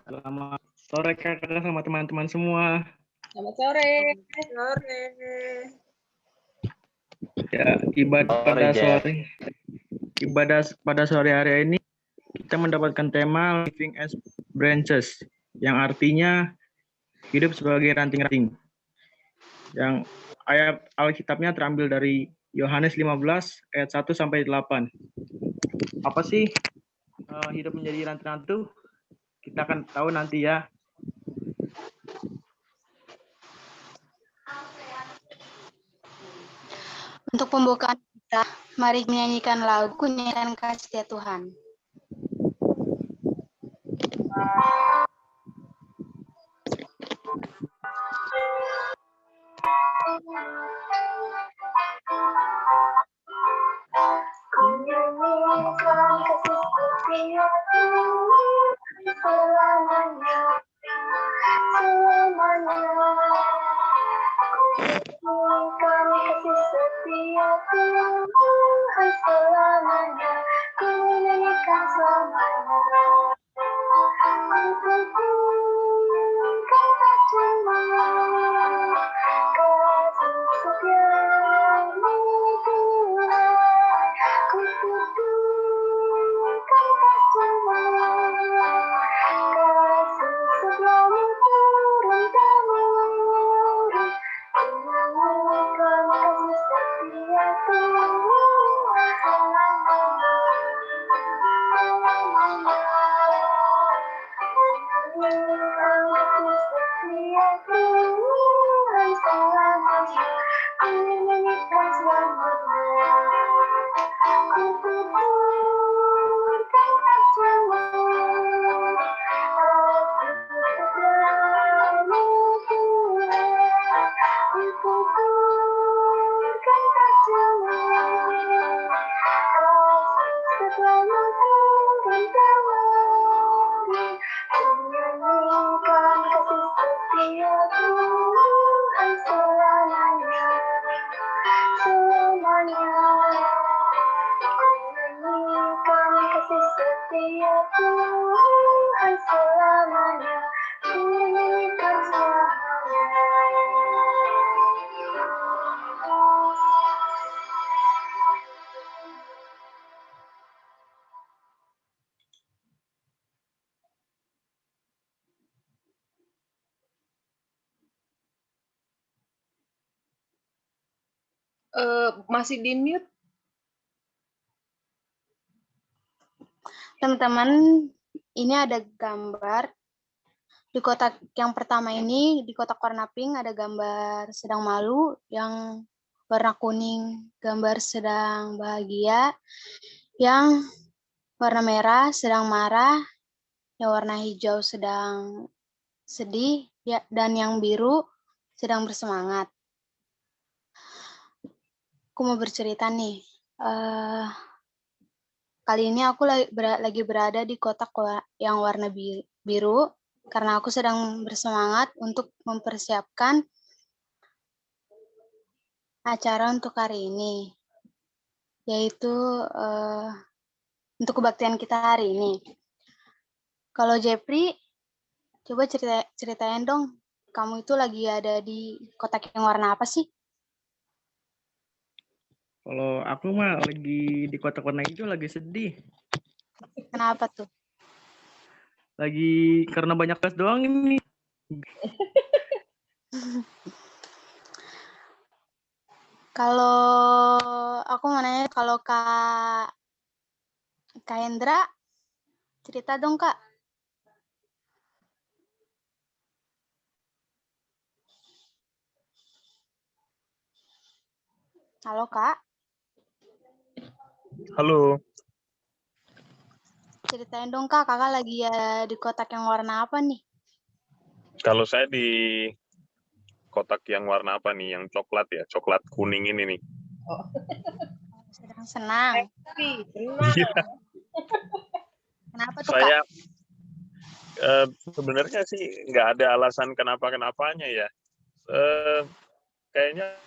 Selamat sore kakak sama teman-teman semua. Selamat sore. Sore. Ya, ibadah pada sore hari ini kita mendapatkan tema Living as Branches, yang artinya hidup sebagai ranting-ranting. Yang ayat Alkitabnya terambil dari Yohanes 15 ayat 1 sampai 8. Apa sih hidup menjadi ranting-ranting? Kita akan tahu nanti ya. Untuk pembukaan kita, mari menyanyikan lagu Nyanyikan Kasih Ya Tuhan. Ku nyanyikan kasih setia Tuhan selamanya, selamanya. Ku nyanyikan kasih setia Tuhan selamanya, ku nyanyikan selamanya. Ku pujikan Tuhan, kasih setiamu Tuhan. Ku pujikan Tuhan, kasih setiamu turun-temurun. Ku nyanyikan kasih setia Tuhan selamanya. Masih di mute? Teman-teman, ini ada gambar. Di kotak yang pertama ini, di kotak warna pink ada gambar sedang malu, yang warna kuning gambar sedang bahagia, yang warna merah sedang marah, yang warna hijau sedang sedih, ya, dan yang biru sedang bersemangat. Aku mau bercerita nih. Kali ini aku lagi berada di kotak yang warna biru karena aku sedang bersemangat untuk mempersiapkan acara untuk hari ini, yaitu untuk kebaktian kita hari ini. Kalau Jeffrey, coba ceritain dong, kamu itu lagi ada di kotak yang warna apa sih? Kalau aku mah lagi di kotak warna hijau, lagi sedih. Kenapa tuh? Lagi karena banyak tes doang ini. Kalau aku mau nanya, kalau Kak Hendra, cerita dong Kak. Halo Kak. Halo. Ceritain dong Kak, kakak lagi ya di kotak yang warna apa nih? Kalau saya di kotak yang warna apa nih? Yang coklat ya, coklat kuning ini nih. Oh. Sedang senang. Iya. Kenapa tuh Saya Kak? Sebenarnya sih nggak ada alasan kenapa-kenapanya ya. Kayaknya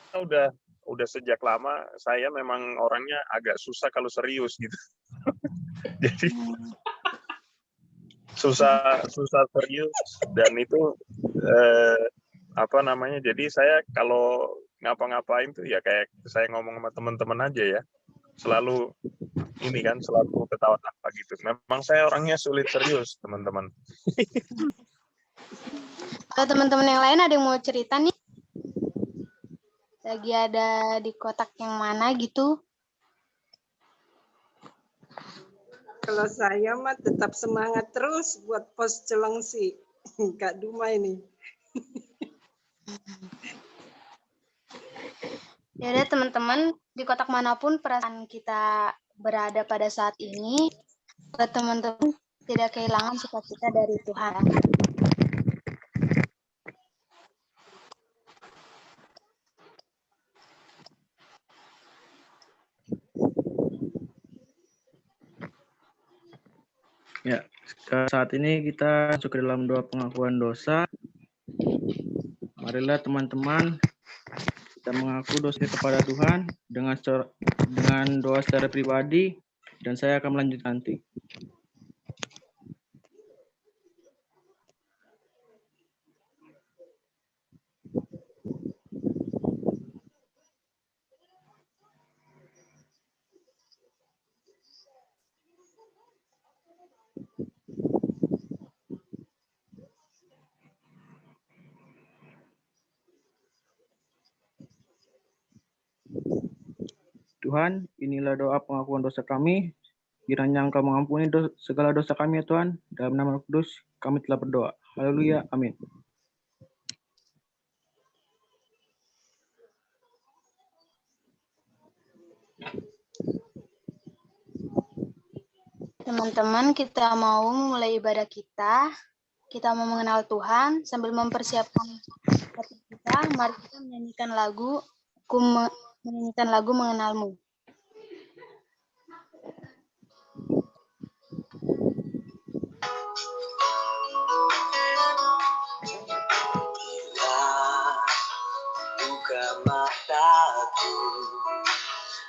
udah sejak lama saya memang orangnya agak susah kalau serius gitu. Jadi susah serius, dan itu jadi saya kalau ngapa-ngapain tuh ya kayak saya ngomong sama teman-teman aja ya, selalu ketawa-tawa gitu. Memang saya orangnya sulit serius, teman-teman. Kalau teman-teman yang lain ada yang mau cerita nih? Lagi ada di kotak yang mana gitu? Kalau saya mah tetap semangat terus buat pos Celengsi. Kak Duma ini. Ya udah teman-teman, di kotak manapun perasaan kita berada pada saat ini, buat teman-teman tidak kehilangan sukacita dari Tuhan. Ya, saat ini kita masuk ke dalam doa pengakuan dosa. Marilah teman-teman kita mengaku dosa kepada Tuhan dengan doa secara pribadi, dan saya akan melanjutkan nanti. Tuhan, inilah doa pengakuan dosa kami. Kiranya Engkau mengampuni segala dosa kami, ya Tuhan. Dalam nama Kudus, kami telah berdoa. Haleluya. Amin. Teman-teman, kita mau memulai ibadah kita. Kita mau mengenal Tuhan sambil mempersiapkan hati kita. Mari kita menyanyikan lagu Mengenalmu. Buka mataku,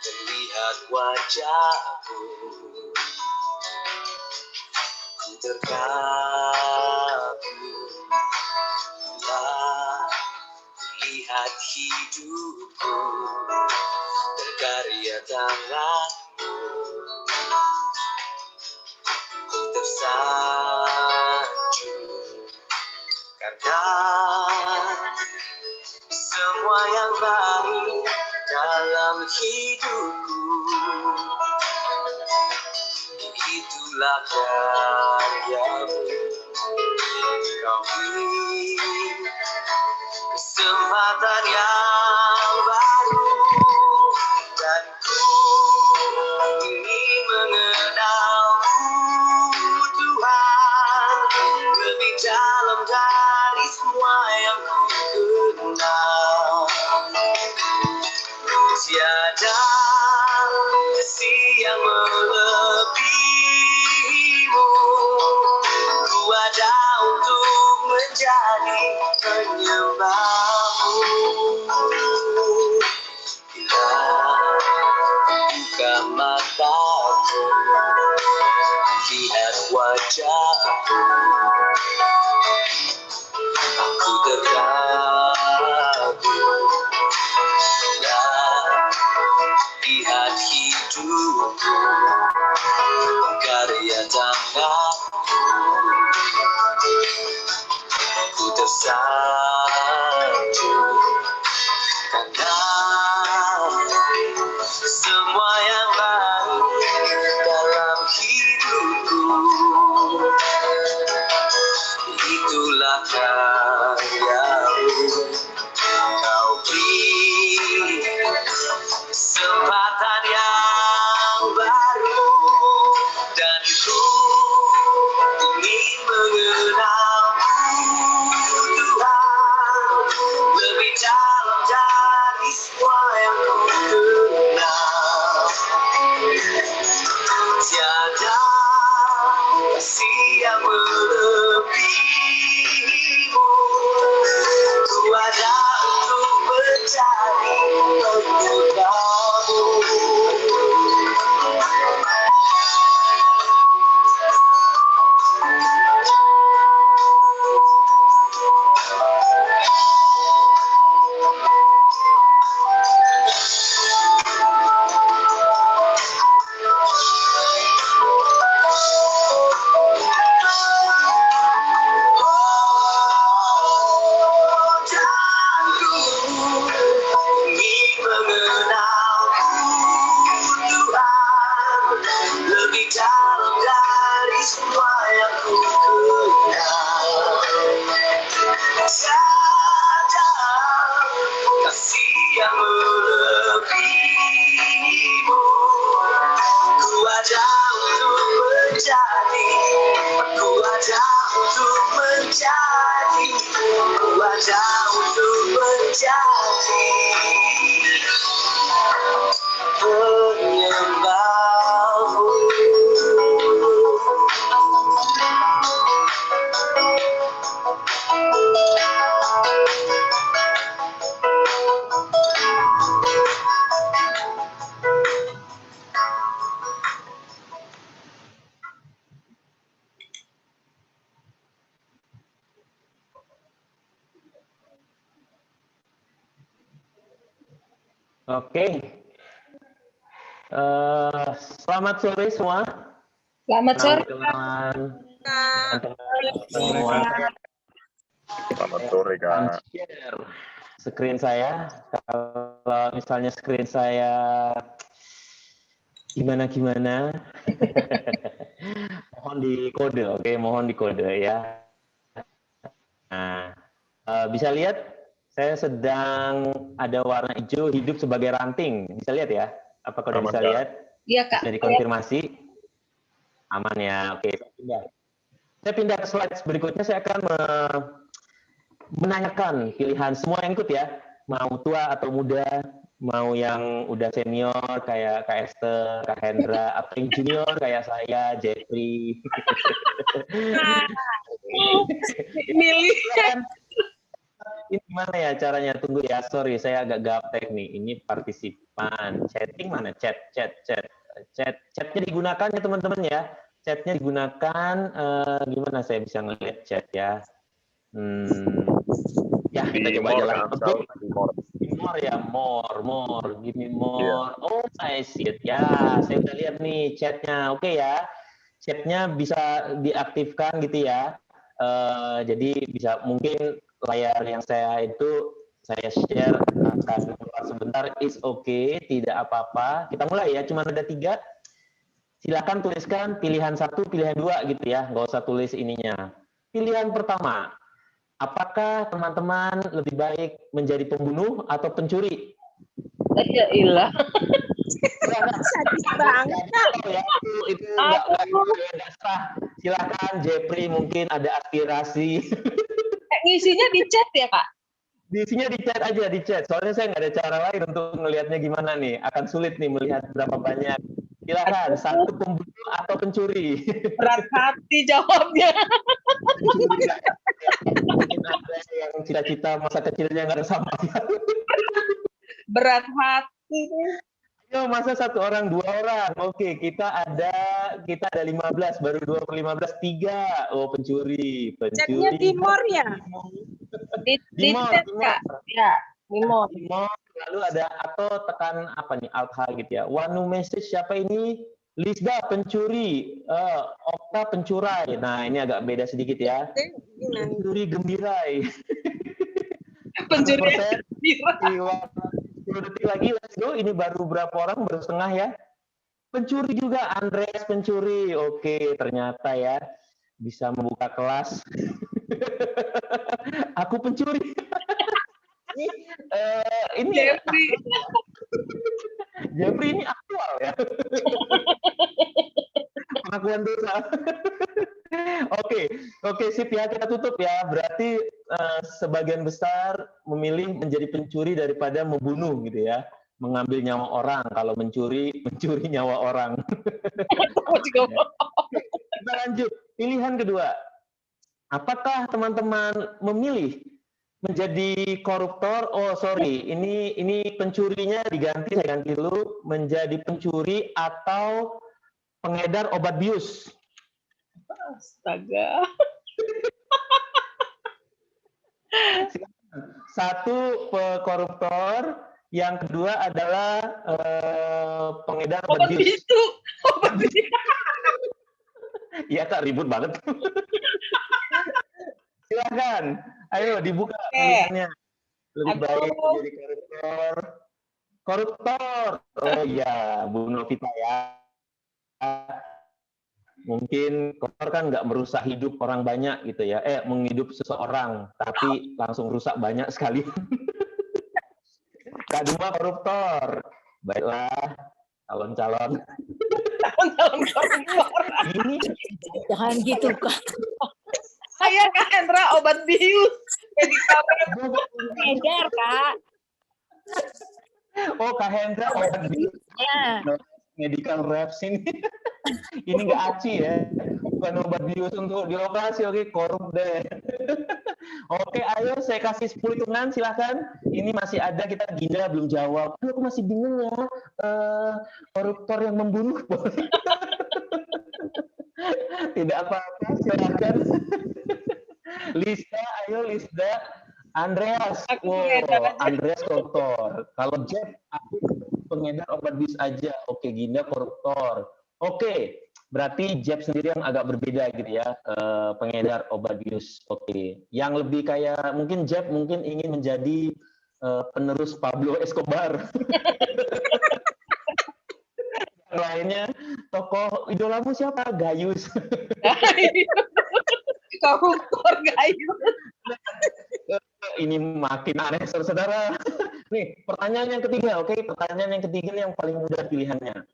terlihat wajahmu, ku terkagum bila lihat hidupku, berkarya tanganmu, ku tersanjung karena semua yang baik dalam hidupku, itulah karyamu. Kau beri kesempatan yang baru, dan ku ingin mengenalmu Tuhan lebih dalam dari semua yang ku kenal. Tiada kasih yang melebihimu, ku ada untuk menjadi penyembahmu. Bila buka mataku, lihat wajahmu, aku terkagum bila lihat hidupku, karya tanganmu, ku tersanjung karena semua yang baik dalam hidupku, itulah karyamu. Kau beri kesempatan yang baru, dan ku ingin mengenalmu Tuhan lebih dalam dari semua yang ku kenal. Tiada kasih yang melebihimu, ku ada untuk mencari penyebabmu. ku ada untuk menjadi penyembahmu. Oke. Selamat sore semua. Selamat sore. Teman-teman semua. Selamat sore, Kak. Share screen saya. Kalau misalnya screen saya gimana-gimana, mohon dikode, oke? Mohon dikode ya. Nah, bisa lihat saya sedang ada warna hijau hidup sebagai ranting. Bisa lihat ya? Apakah udah Aman, bisa Kak. lihat? Iya, Kak. Bisa dikonfirmasi? Aman ya, oke. Saya pindah ke slide berikutnya. Saya akan menanyakan pilihan semua yang ikut ya. Mau tua atau muda, mau yang udah senior kayak Kak Esther, Kak Hendra, atau yang junior kayak saya, Jeffrey. Milih. Ini gimana ya caranya? Tunggu ya, sorry, saya agak gaptek nih. Ini partisipan. Chatting mana? Chatnya digunakan ya teman-teman ya. Chatnya digunakan. Gimana saya bisa ngeliat chat ya? Ya, kita coba aja lah. More ya, more. Give me more. Yeah. Oh, I see it. Ya, saya udah lihat nih chatnya. Oke ya. Chatnya bisa diaktifkan gitu ya. Jadi bisa mungkin layar yang saya share akan keluar sebentar. Is okay, tidak apa-apa. Kita mulai ya, cuma ada 3. Silakan tuliskan pilihan 1, pilihan 2 gitu ya. Nggak usah tulis ininya. Pilihan pertama, apakah teman-teman lebih baik menjadi pembunuh atau pencuri? Ya ilah. Sadis banget. Ya, itu nggak sah. Silakan Jeffrey, mungkin ada aspirasi. Ngisinya di chat ya, Kak? Diisinya di chat aja, di chat. Soalnya saya nggak ada cara lain untuk melihatnya gimana nih. Akan sulit nih melihat berapa banyak. Silakan, 1 pembunuh atau pencuri? Berat hati jawabnya. Mungkin ada yang cita-cita masa kecilnya nggak sama. Berat hati. Ayo, masa 1 orang, 2 orang. Oke, kita ada 15, baru 2 per 15, 3. Oh, pencuri. Chatnya Timor ya? Di chat, Kak. Ya, Timor. Lalu ada atau tekan apa nih, alt-h gitu ya. One message siapa ini? Lisda pencuri, Okta pencurai. Nah, ini agak beda sedikit ya. Pencuri gembirai. Pencuri 10 detik lagi, let's go. Ini baru berapa orang? Baru setengah ya. Pencuri juga, Andreas pencuri. Oke, ternyata ya bisa membuka kelas. Aku pencuri. Ini Jeffrey ini aktual ya. Pengakuan dosa. Oke, sip ya, kita tutup ya. Berarti sebagian besar memilih menjadi pencuri daripada membunuh gitu ya. Mengambil nyawa orang. Kalau mencuri nyawa orang. Kita lanjut. Pilihan kedua. Apakah teman-teman memilih menjadi koruptor? Oh, sorry. Ini pencurinya diganti, saya ganti dulu. Menjadi pencuri atau pengedar obat bius. Astaga. 1 koruptor, yang kedua adalah pengedar obat bius. Obat bisu. Iya Kak, ribut banget. Silakan, ayo dibuka pilihannya. Lebih baik menjadi koruptor. Koruptor. Oh iya, Bu Novita ya. Mungkin koruptor kan nggak merusak hidup orang banyak gitu ya. Menghidup seseorang, tapi langsung rusak banyak sekali. Kak Duma koruptor. Baiklah, calon-calon. Calon-calon koruptor. Ini Jangan gitu, Kak. Saya Kak Hendra obat bius. Edar, Kak. Oh, Kak Hendra obat bius. Ya. Medical reps ini. Ini nggak aci ya. Bukan obat bius untuk di lokasi. Oke, korup deh. Oke, ayo saya kasih 10 hitungan, silakan. Ini masih ada, kita Ginda belum jawab. Aduh, aku masih bingung ya. Koruptor yang membunuh boleh. Tidak apa-apa, silakan. Lista, ayo Lista. Andreas, Andreas koruptor. Kalau Jeff, aku pengedar obat bius aja. Oke, Ginda koruptor. Oke, berarti Jeff sendiri yang agak berbeda gitu ya, pengedar obat bius. Oke, yang lebih kayak mungkin Jeff mungkin ingin menjadi penerus Pablo Escobar. Yang lainnya, tokoh idolamu siapa? Gayus. Koruptor Gayus. Ini makin aneh, saudara. Nih, pertanyaan yang ketiga, oke? Pertanyaan yang ketiga yang paling mudah pilihannya.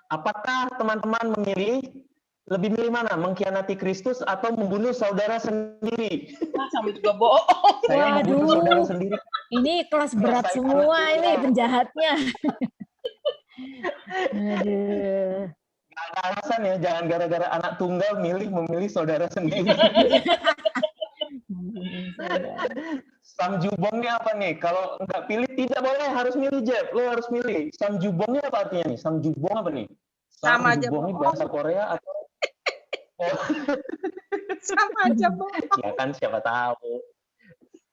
Apakah teman-teman lebih milih mana? Mengkhianati Kristus atau membunuh saudara sendiri? Sama juga bohong. Saya membunuh saudara sendiri. Ini kelas berat semua ini penjahatnya. Aduh. Nggak ada alasan ya, jangan gara-gara anak tunggal memilih saudara sendiri. Samjubongnya apa nih? Kalau nggak pilih tidak boleh, harus milih Jeff. Lo harus milih. Samjubongnya apa artinya nih? Samjubong apa nih? Sama aja Samjubong ini bohong. bahasa Korea atau? Oh. Sama aja bohong. Ya kan siapa tahu.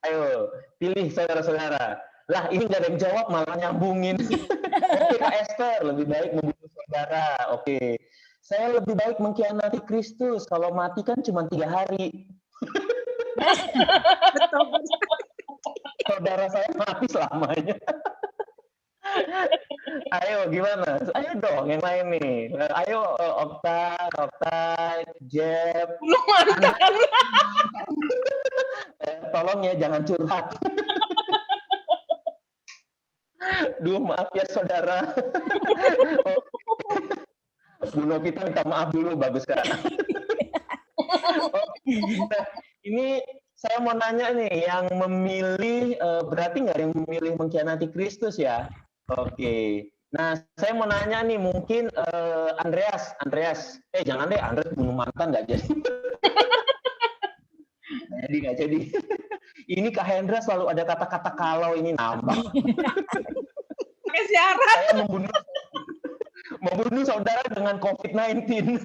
Ayo, pilih saudara-saudara. Lah ini nggak ada yang jawab malah nyambungin. Oke Kak Esther, lebih baik membunuh saudara. Oke. Saya lebih baik mengkhianati Kristus. Kalau mati kan cuma 3 hari. Betul. Saudara saya mati selamanya. Ayo gimana? Ayo dong yang lain nih. Ayo Okta, Jeff. Belum mantan. Tolong ya jangan curhat. Duh maaf ya saudara. Bu Novita minta maaf dulu, bagus Kak. Nah, ini saya mau nanya nih, yang memilih berarti nggak ada yang memilih mengkhianati Kristus ya? Oke. Nah, saya mau nanya nih, mungkin Andreas. Jangan deh, Andreas bunuh mantan nggak jadi. Nggak jadi. Ini Kak Hendra selalu ada kata-kata kalau ini nambah. Pakai syarat. Saya membunuh saudara dengan COVID-19.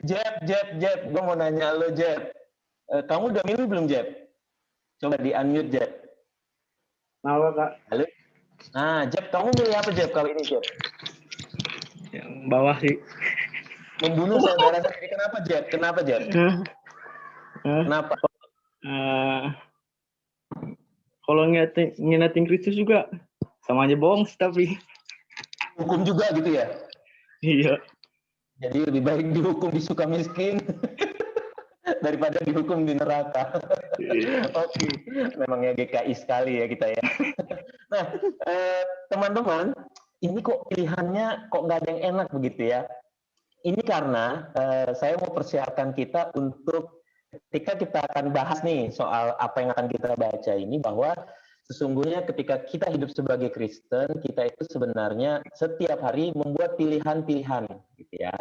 Jeb, gue mau nanya lo, Jeb. Kamu udah milih belum, Jeb? Coba di-unmute, Jeb. Kenapa, Kak? Halo? Nah, Jeb, kamu milih apa, Jeb, kali ini, Jeb? Yang bawah sih. Membunuh saudara sendiri. Kenapa, Jeb? Kenapa? Kalau ngenatin Kristus juga sama aja bohong sih, tapi Hukum juga gitu ya? iya. Jadi lebih baik dihukum di Sukamiskin daripada dihukum di neraka. Oke, memangnya GKI sekali ya kita ya. Nah, teman-teman, ini kok pilihannya kok nggak ada yang enak begitu ya? Ini karena saya mau persiapkan kita untuk ketika kita akan bahas nih soal apa yang akan kita baca ini, bahwa sesungguhnya ketika kita hidup sebagai Kristen, kita itu sebenarnya setiap hari membuat pilihan-pilihan gitu ya.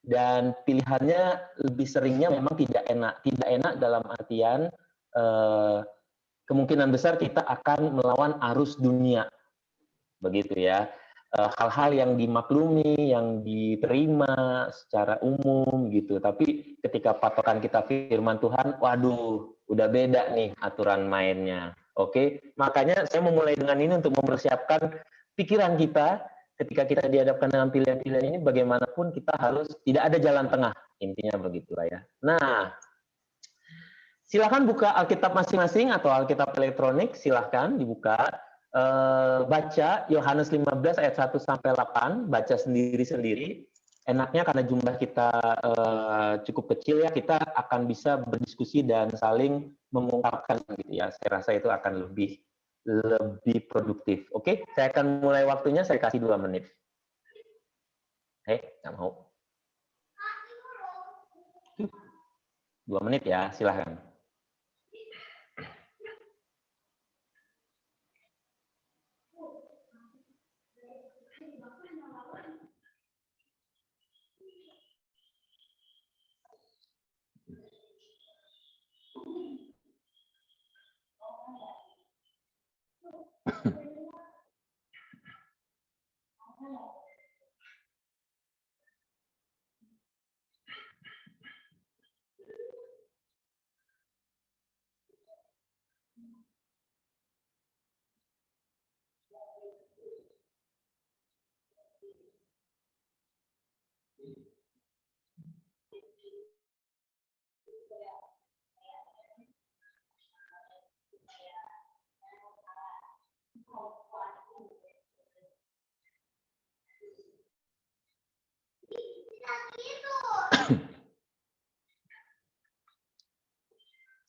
Dan pilihannya lebih seringnya memang tidak enak dalam artian kemungkinan besar kita akan melawan arus dunia. Begitu ya. Hal-hal yang dimaklumi, yang diterima secara umum gitu. Tapi ketika patokan kita firman Tuhan, waduh, udah beda nih aturan mainnya. Oke, makanya saya memulai dengan ini untuk mempersiapkan pikiran kita ketika kita dihadapkan dengan pilihan-pilihan ini, bagaimanapun kita harus tidak ada jalan tengah, intinya begitulah ya. Nah, silakan buka Alkitab masing-masing atau Alkitab elektronik, silakan dibuka. Baca Yohanes 15 ayat 1 sampai 8, baca sendiri-sendiri. Enaknya karena jumlah kita cukup kecil ya, kita akan bisa berdiskusi dan saling mengungkapkan gitu ya. Saya rasa itu akan lebih produktif. Oke, saya akan mulai waktunya, saya kasih 2 menit. Nggak mau. 2 menit ya, silahkan.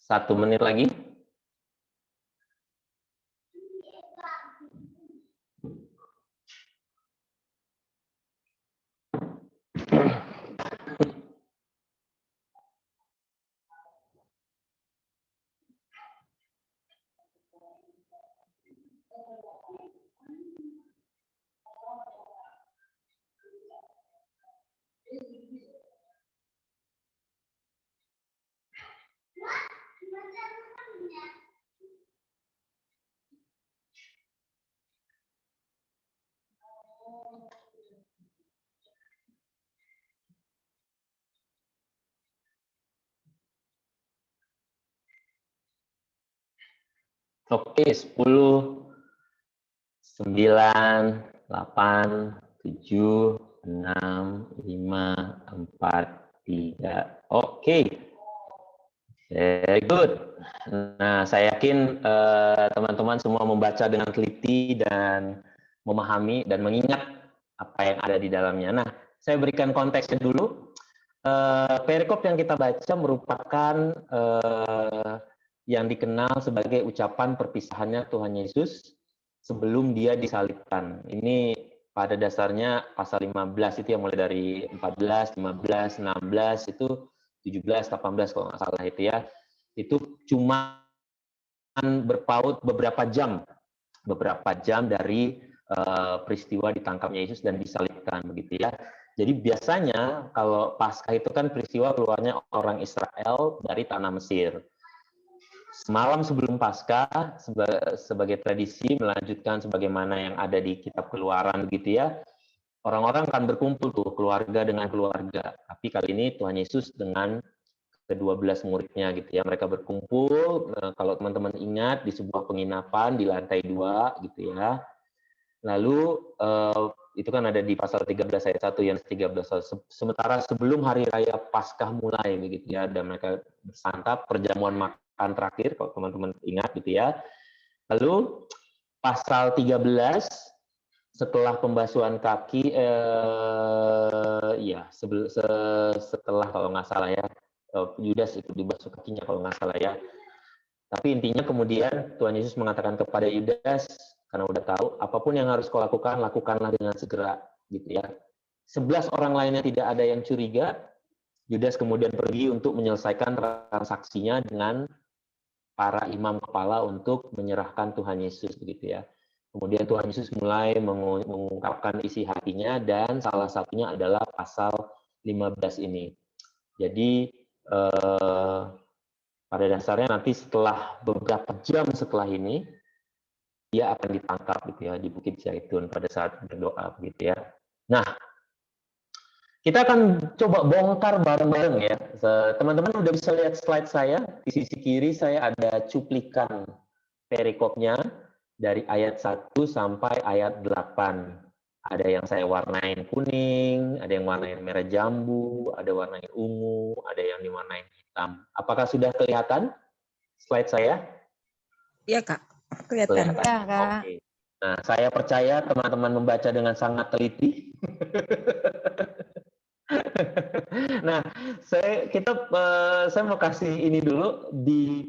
Satu menit lagi. Oke, 10, 9, 8, 7, 6, 5, 4, 3. Oke. Very good. Nah, saya yakin teman-teman semua membaca dengan teliti dan memahami dan mengingat apa yang ada di dalamnya. Nah, saya berikan konteksnya dulu. Perikop yang kita baca merupakan yang dikenal sebagai ucapan perpisahannya Tuhan Yesus sebelum dia disalibkan. Ini pada dasarnya pasal 15 itu yang mulai dari 14, 15, 16 itu 17, 18 kalau nggak salah itu ya. Itu cuma berpaut beberapa jam dari peristiwa ditangkapnya Yesus dan disalibkan begitu ya. Jadi biasanya kalau Paskah itu kan peristiwa keluarnya orang Israel dari tanah Mesir. Semalam sebelum Paskah sebagai tradisi melanjutkan sebagaimana yang ada di kitab Keluaran begitu ya. Orang-orang akan berkumpul tuh keluarga dengan keluarga. Tapi kali ini Tuhan Yesus dengan ke-12 muridnya gitu ya. Mereka berkumpul, kalau teman-teman ingat di sebuah penginapan di lantai 2 gitu ya. Lalu itu kan ada di pasal 13 ayat 1 yang 13. Sementara sebelum hari raya Paskah mulai begitu ya, dan mereka bersantap perjamuan makan terakhir kalau teman-teman ingat gitu ya. Lalu pasal 13 setelah pembasuhan kaki setelah kalau nggak salah ya Yudas itu dibasuh kakinya kalau nggak salah ya. Tapi intinya kemudian Tuhan Yesus mengatakan kepada Yudas, karena udah tahu, apapun yang harus kau lakukan, lakukanlah dengan segera, gitu ya. 11 orang lainnya tidak ada yang curiga, Yudas kemudian pergi untuk menyelesaikan transaksinya dengan para imam kepala untuk menyerahkan Tuhan Yesus, begitu ya. Kemudian Tuhan Yesus mulai mengungkapkan isi hatinya, dan salah satunya adalah pasal 15 ini. Jadi, pada dasarnya nanti setelah beberapa jam setelah ini, dia akan ditangkap gitu ya di Bukit Zaitun pada saat berdoa begitu ya. Nah, kita akan coba bongkar bareng-bareng ya. Teman-teman udah bisa lihat slide saya. Di sisi kiri saya ada cuplikan perikopnya dari ayat 1 sampai ayat 8. Ada yang saya warnain kuning, ada yang warnain merah jambu, ada warnain ungu, ada yang diwarnain hitam. Apakah sudah kelihatan slide saya? Iya, Kak. Kelihatan. Ya, Kak. Oke. Nah, saya percaya teman-teman membaca dengan sangat teliti. Nah, saya mau kasih ini dulu di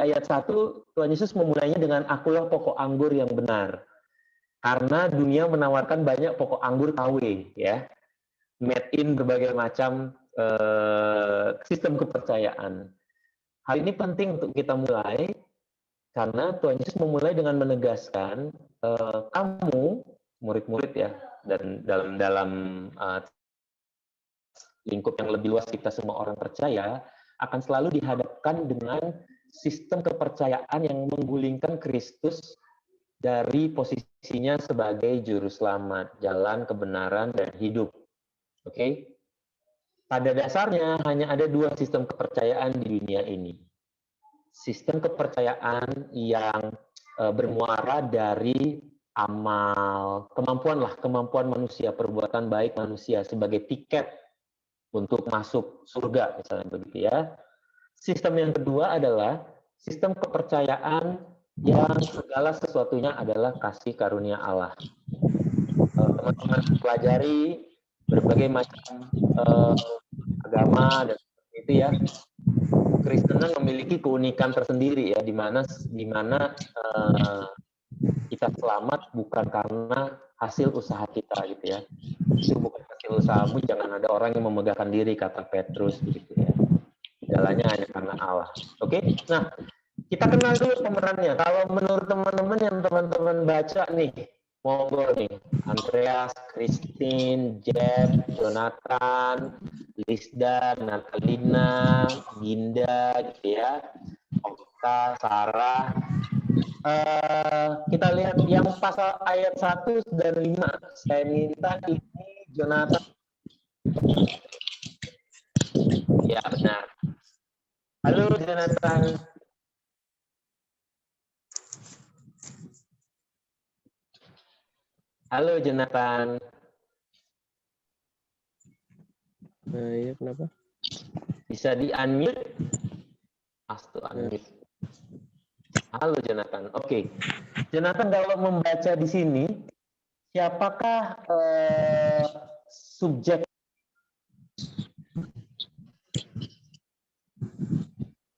ayat 1 Tuhan Yesus memulainya dengan akulah pokok anggur yang benar. Karena dunia menawarkan banyak pokok anggur KW ya. Made in berbagai macam sistem kepercayaan. Hal ini penting untuk kita mulai karena Tuhan Yesus memulai dengan menegaskan kamu murid-murid ya, dan dalam lingkup yang lebih luas kita semua orang percaya akan selalu dihadapkan dengan sistem kepercayaan yang menggulingkan Kristus dari posisinya sebagai juru selamat, jalan kebenaran dan hidup. Oke? Pada dasarnya hanya ada dua sistem kepercayaan di dunia ini. Sistem kepercayaan yang bermuara dari amal, kemampuan manusia, perbuatan baik manusia sebagai tiket untuk masuk surga, misalnya begitu ya. Sistem yang kedua adalah sistem kepercayaan yang segala sesuatunya adalah kasih karunia Allah. Teman-teman pelajari berbagai macam agama dan seperti itu ya. Kristenan memiliki keunikan tersendiri ya, di mana kita selamat bukan karena hasil usaha kita gitu ya. Itu bukan hasil usahamu, jangan ada orang yang memegahkan diri, kata Petrus begitu ya. Jalannya hanya karena Allah. Oke? Nah, kita kenal dulu pemerannya. Kalau menurut teman-teman yang teman-teman baca nih, monggo nih, Andreas, Christine, Jeff, Jonathan, Lisda, Natalina, Ginda, gitu ya, Okta, Sarah. Kita lihat yang pasal ayat 1 dan 5. Saya minta ini Jonathan. Ya, benar. Halo, Jonathan. Halo, Jonathan. Iya, kenapa? Bisa di-unmute? Unmute. Halo, Jonathan. Oke. Jonathan, kalau membaca di sini, siapakah subjek?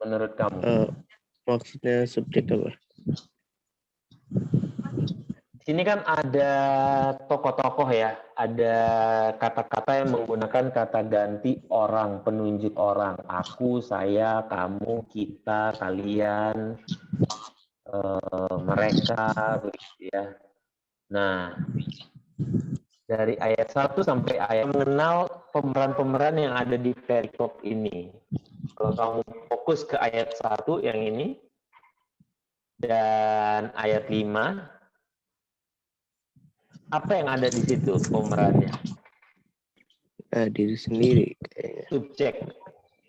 Menurut kamu? Maksudnya subjek apa? Sini kan ada tokoh-tokoh ya, ada kata-kata yang menggunakan kata ganti orang, penunjuk orang. Aku, saya, kamu, kita, kalian, mereka, begitu ya. Nah, dari ayat 1 sampai ayat mengenal pemeran-pemeran yang ada di perikop ini. Kalau kamu fokus ke ayat 1 yang ini, dan ayat 5, apa yang ada di situ pemerannya? Diri sendiri kayaknya. Subjek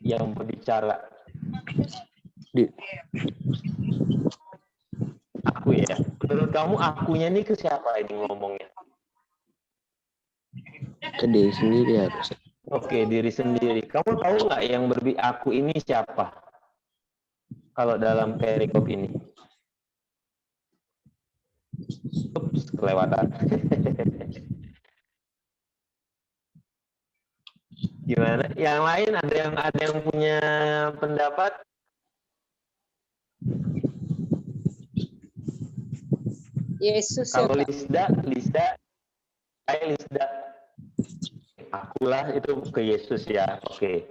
yang berbicara. Aku ya. Menurut kamu akunya ini ke siapa ini ngomongnya? Ke diri sendiri harus. Oke, diri sendiri. Kamu tahu nggak yang aku ini siapa? Kalau dalam perikop ini. Ups, kelewatan. Gimana? Yang lain ada yang punya pendapat? Yesus. Kalau Lisda, akulah itu ke Yesus ya. Oke.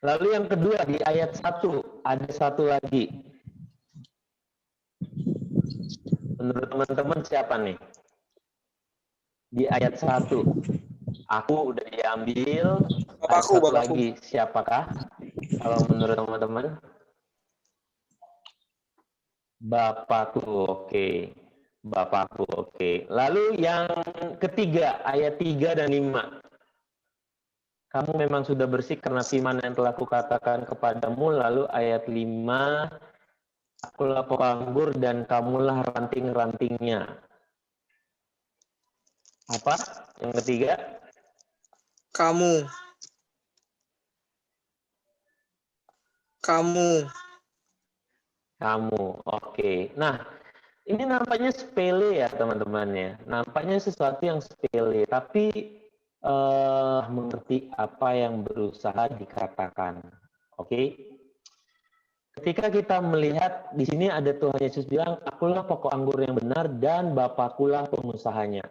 Lalu yang kedua di ayat 1 ada satu lagi. Menurut teman-teman siapa nih? Di ayat 1. Aku udah diambil. Ayat 1 lagi. Siapakah? Kalau menurut teman-teman? Bapakku. Oke. Bapakku. Oke. Lalu yang ketiga, ayat 3 dan 5. Kamu memang sudah bersih karena firman yang telah kukatakan kepadamu. Lalu ayat 5. Akulah pokok anggur dan kamulah ranting-rantingnya. Apa? Yang ketiga? Kamu. Oke. Nah, ini nampaknya sepele ya teman-teman ya. Nampaknya sesuatu yang sepele, tapi mengerti apa yang berusaha dikatakan. Oke. Ketika kita melihat di sini ada Tuhan Yesus bilang, akulah pokok anggur yang benar dan Bapakkulah pengusahanya.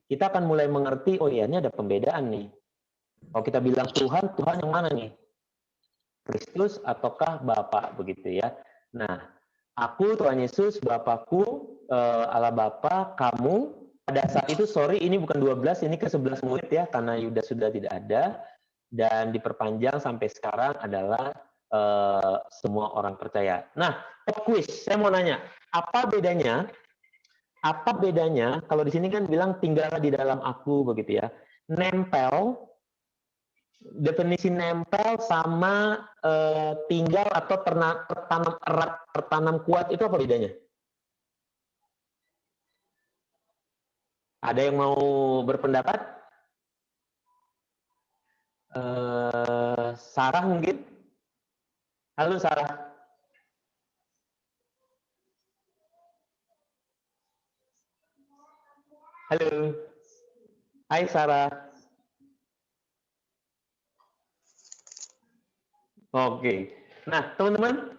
Kita akan mulai mengerti, oh iya ini ada pembedaan nih. Kalau kita bilang Tuhan, Tuhan yang mana nih? Kristus ataukah Bapa begitu ya. Nah, aku Tuhan Yesus, Bapakku, Allah Bapa, kamu. Pada saat itu, sorry, ini bukan 12, ini ke 11 murid ya, karena Yudas sudah tidak ada. Dan diperpanjang sampai sekarang adalah semua orang percaya. Nah, quiz, saya mau nanya, apa bedanya kalau di sini kan bilang tinggallah di dalam aku begitu ya. Nempel, definisi nempel sama tinggal atau tertanam erat, tertanam kuat itu apa bedanya? Ada yang mau berpendapat? Sarah mungkin? Halo Sarah. Halo. Hai Sarah. Oke. Nah, teman-teman,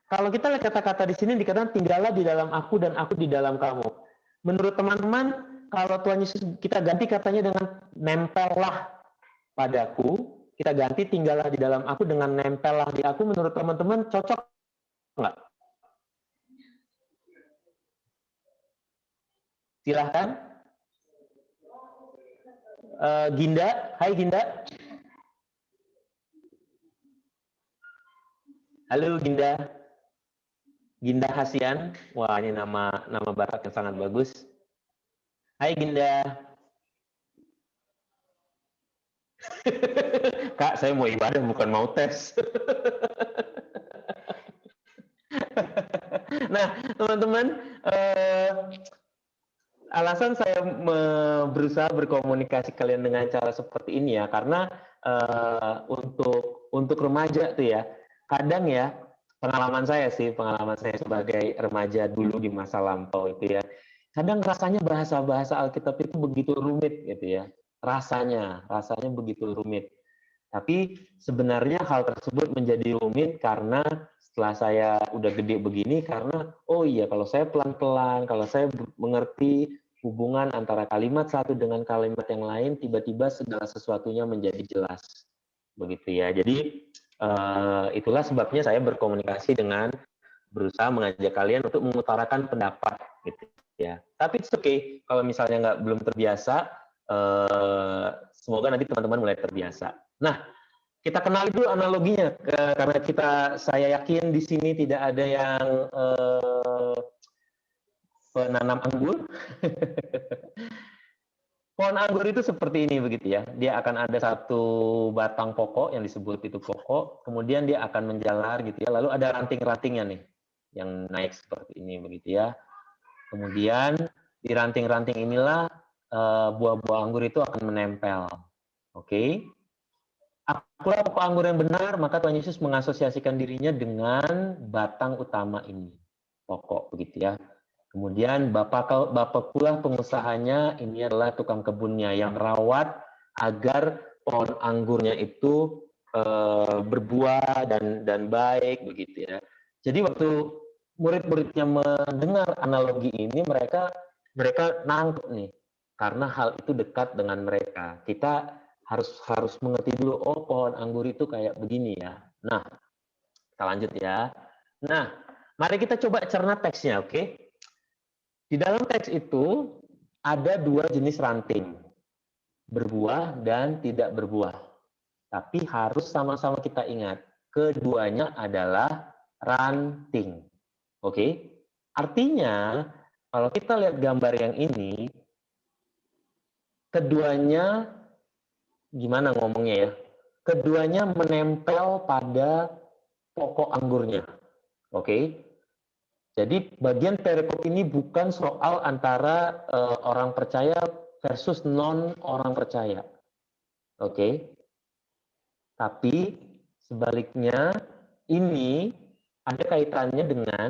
kalau kita lihat kata-kata di sini dikatakan tinggallah di dalam aku dan aku di dalam kamu. Menurut teman-teman, kalau Tuhan Yesus kita ganti katanya dengan nempellah padaku, kita ganti tinggallah di dalam aku dengan nempellah di aku, menurut teman-teman cocok nggak? Silahkan. Ginda, hai Ginda. Halo Ginda. Ginda Hasian. Wah, ini nama barat yang sangat bagus. Hai Ginda. Kak, saya mau ibadah bukan mau tes. Nah, teman-teman, alasan saya berusaha berkomunikasi kalian dengan cara seperti ini ya, karena untuk remaja tuh ya, kadang ya, pengalaman saya sebagai remaja dulu di masa lampau itu ya, kadang rasanya bahasa-bahasa Alkitab itu begitu rumit gitu ya. Rasanya begitu rumit. Tapi sebenarnya hal tersebut menjadi rumit karena setelah saya udah gede begini, karena oh iya kalau saya pelan-pelan, kalau saya mengerti hubungan antara kalimat satu dengan kalimat yang lain, tiba-tiba segala sesuatunya menjadi jelas. Begitu ya. Jadi itulah sebabnya saya berkomunikasi dengan berusaha mengajak kalian untuk mengutarakan pendapat gitu ya. Tapi it's okay kalau misalnya belum terbiasa. Semoga nanti teman-teman mulai terbiasa. Nah, kita kenali dulu analoginya karena saya yakin di sini tidak ada yang penanam anggur. Pohon anggur itu seperti ini begitu ya. Dia akan ada satu batang pokok yang disebut itu pokok, kemudian dia akan menjalar gitu ya. Lalu ada ranting-rantingnya nih yang naik seperti ini begitu ya. Kemudian di ranting-ranting inilah buah-buah anggur itu akan menempel. Oke. Akulah pokok anggur yang benar, maka Tuhan Yesus mengasosiasikan dirinya dengan batang utama ini. Pokok begitu ya. Kemudian Bapak pula pengusahanya, ini adalah tukang kebunnya yang merawat agar pohon anggurnya itu berbuah dan baik begitu ya. Jadi waktu murid-muridnya mendengar analogi ini, mereka nangkep nih. Karena hal itu dekat dengan mereka. Kita harus mengerti dulu, oh pohon anggur itu kayak begini ya. Nah, kita lanjut ya. Nah, mari kita coba cerna teksnya, oke? Di dalam teks itu ada dua jenis ranting, berbuah dan tidak berbuah. Tapi harus sama-sama kita ingat, keduanya adalah ranting. Oke? Artinya, kalau kita lihat gambar yang ini, keduanya, gimana ngomongnya ya? Keduanya menempel pada pokok anggurnya. Oke? Jadi bagian perikop ini bukan soal antara orang percaya versus non orang percaya. Oke? Tapi sebaliknya ini ada kaitannya dengan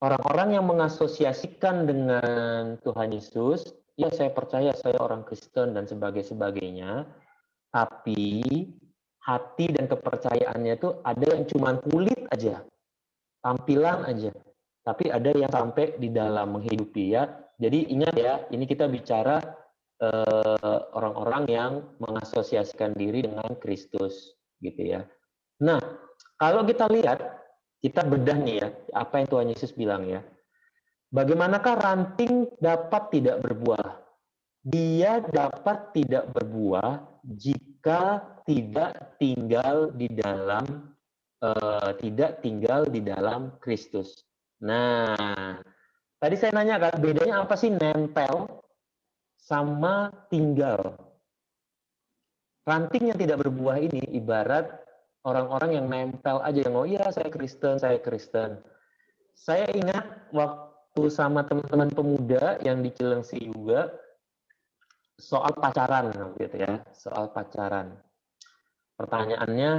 orang-orang yang mengasosiasikan dengan Tuhan Yesus. Ya, saya percaya saya orang Kristen dan sebagainya, tapi hati dan kepercayaannya itu ada yang cuma kulit aja, tampilan aja, tapi ada yang sampai di dalam menghidupi ya. Jadi ingat ya, ini kita bicara orang-orang yang mengasosiasikan diri dengan Kristus, gitu ya. Nah, kalau kita lihat, kita bedah nih ya, apa yang Tuhan Yesus bilang ya. Bagaimanakah ranting dapat tidak berbuah? Dia dapat tidak berbuah jika tidak tinggal di dalam Kristus. Nah, tadi saya nanya kan, bedanya apa sih nempel sama tinggal? Ranting yang tidak berbuah ini ibarat orang-orang yang nempel aja, yang oh iya saya Kristen, saya Kristen. Saya ingat waktu sama teman-teman pemuda yang di Cilengsi juga, soal pacaran gitu ya, soal pacaran. Pertanyaannya,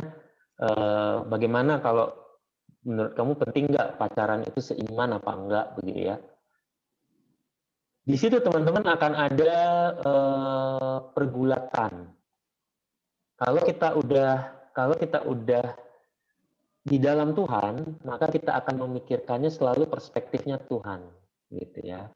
bagaimana kalau menurut kamu penting nggak pacaran itu seiman apa enggak begitu ya? Di situ teman-teman akan ada pergulatan. Kalau kita udah di dalam Tuhan, maka kita akan memikirkannya selalu perspektifnya Tuhan, gitu ya.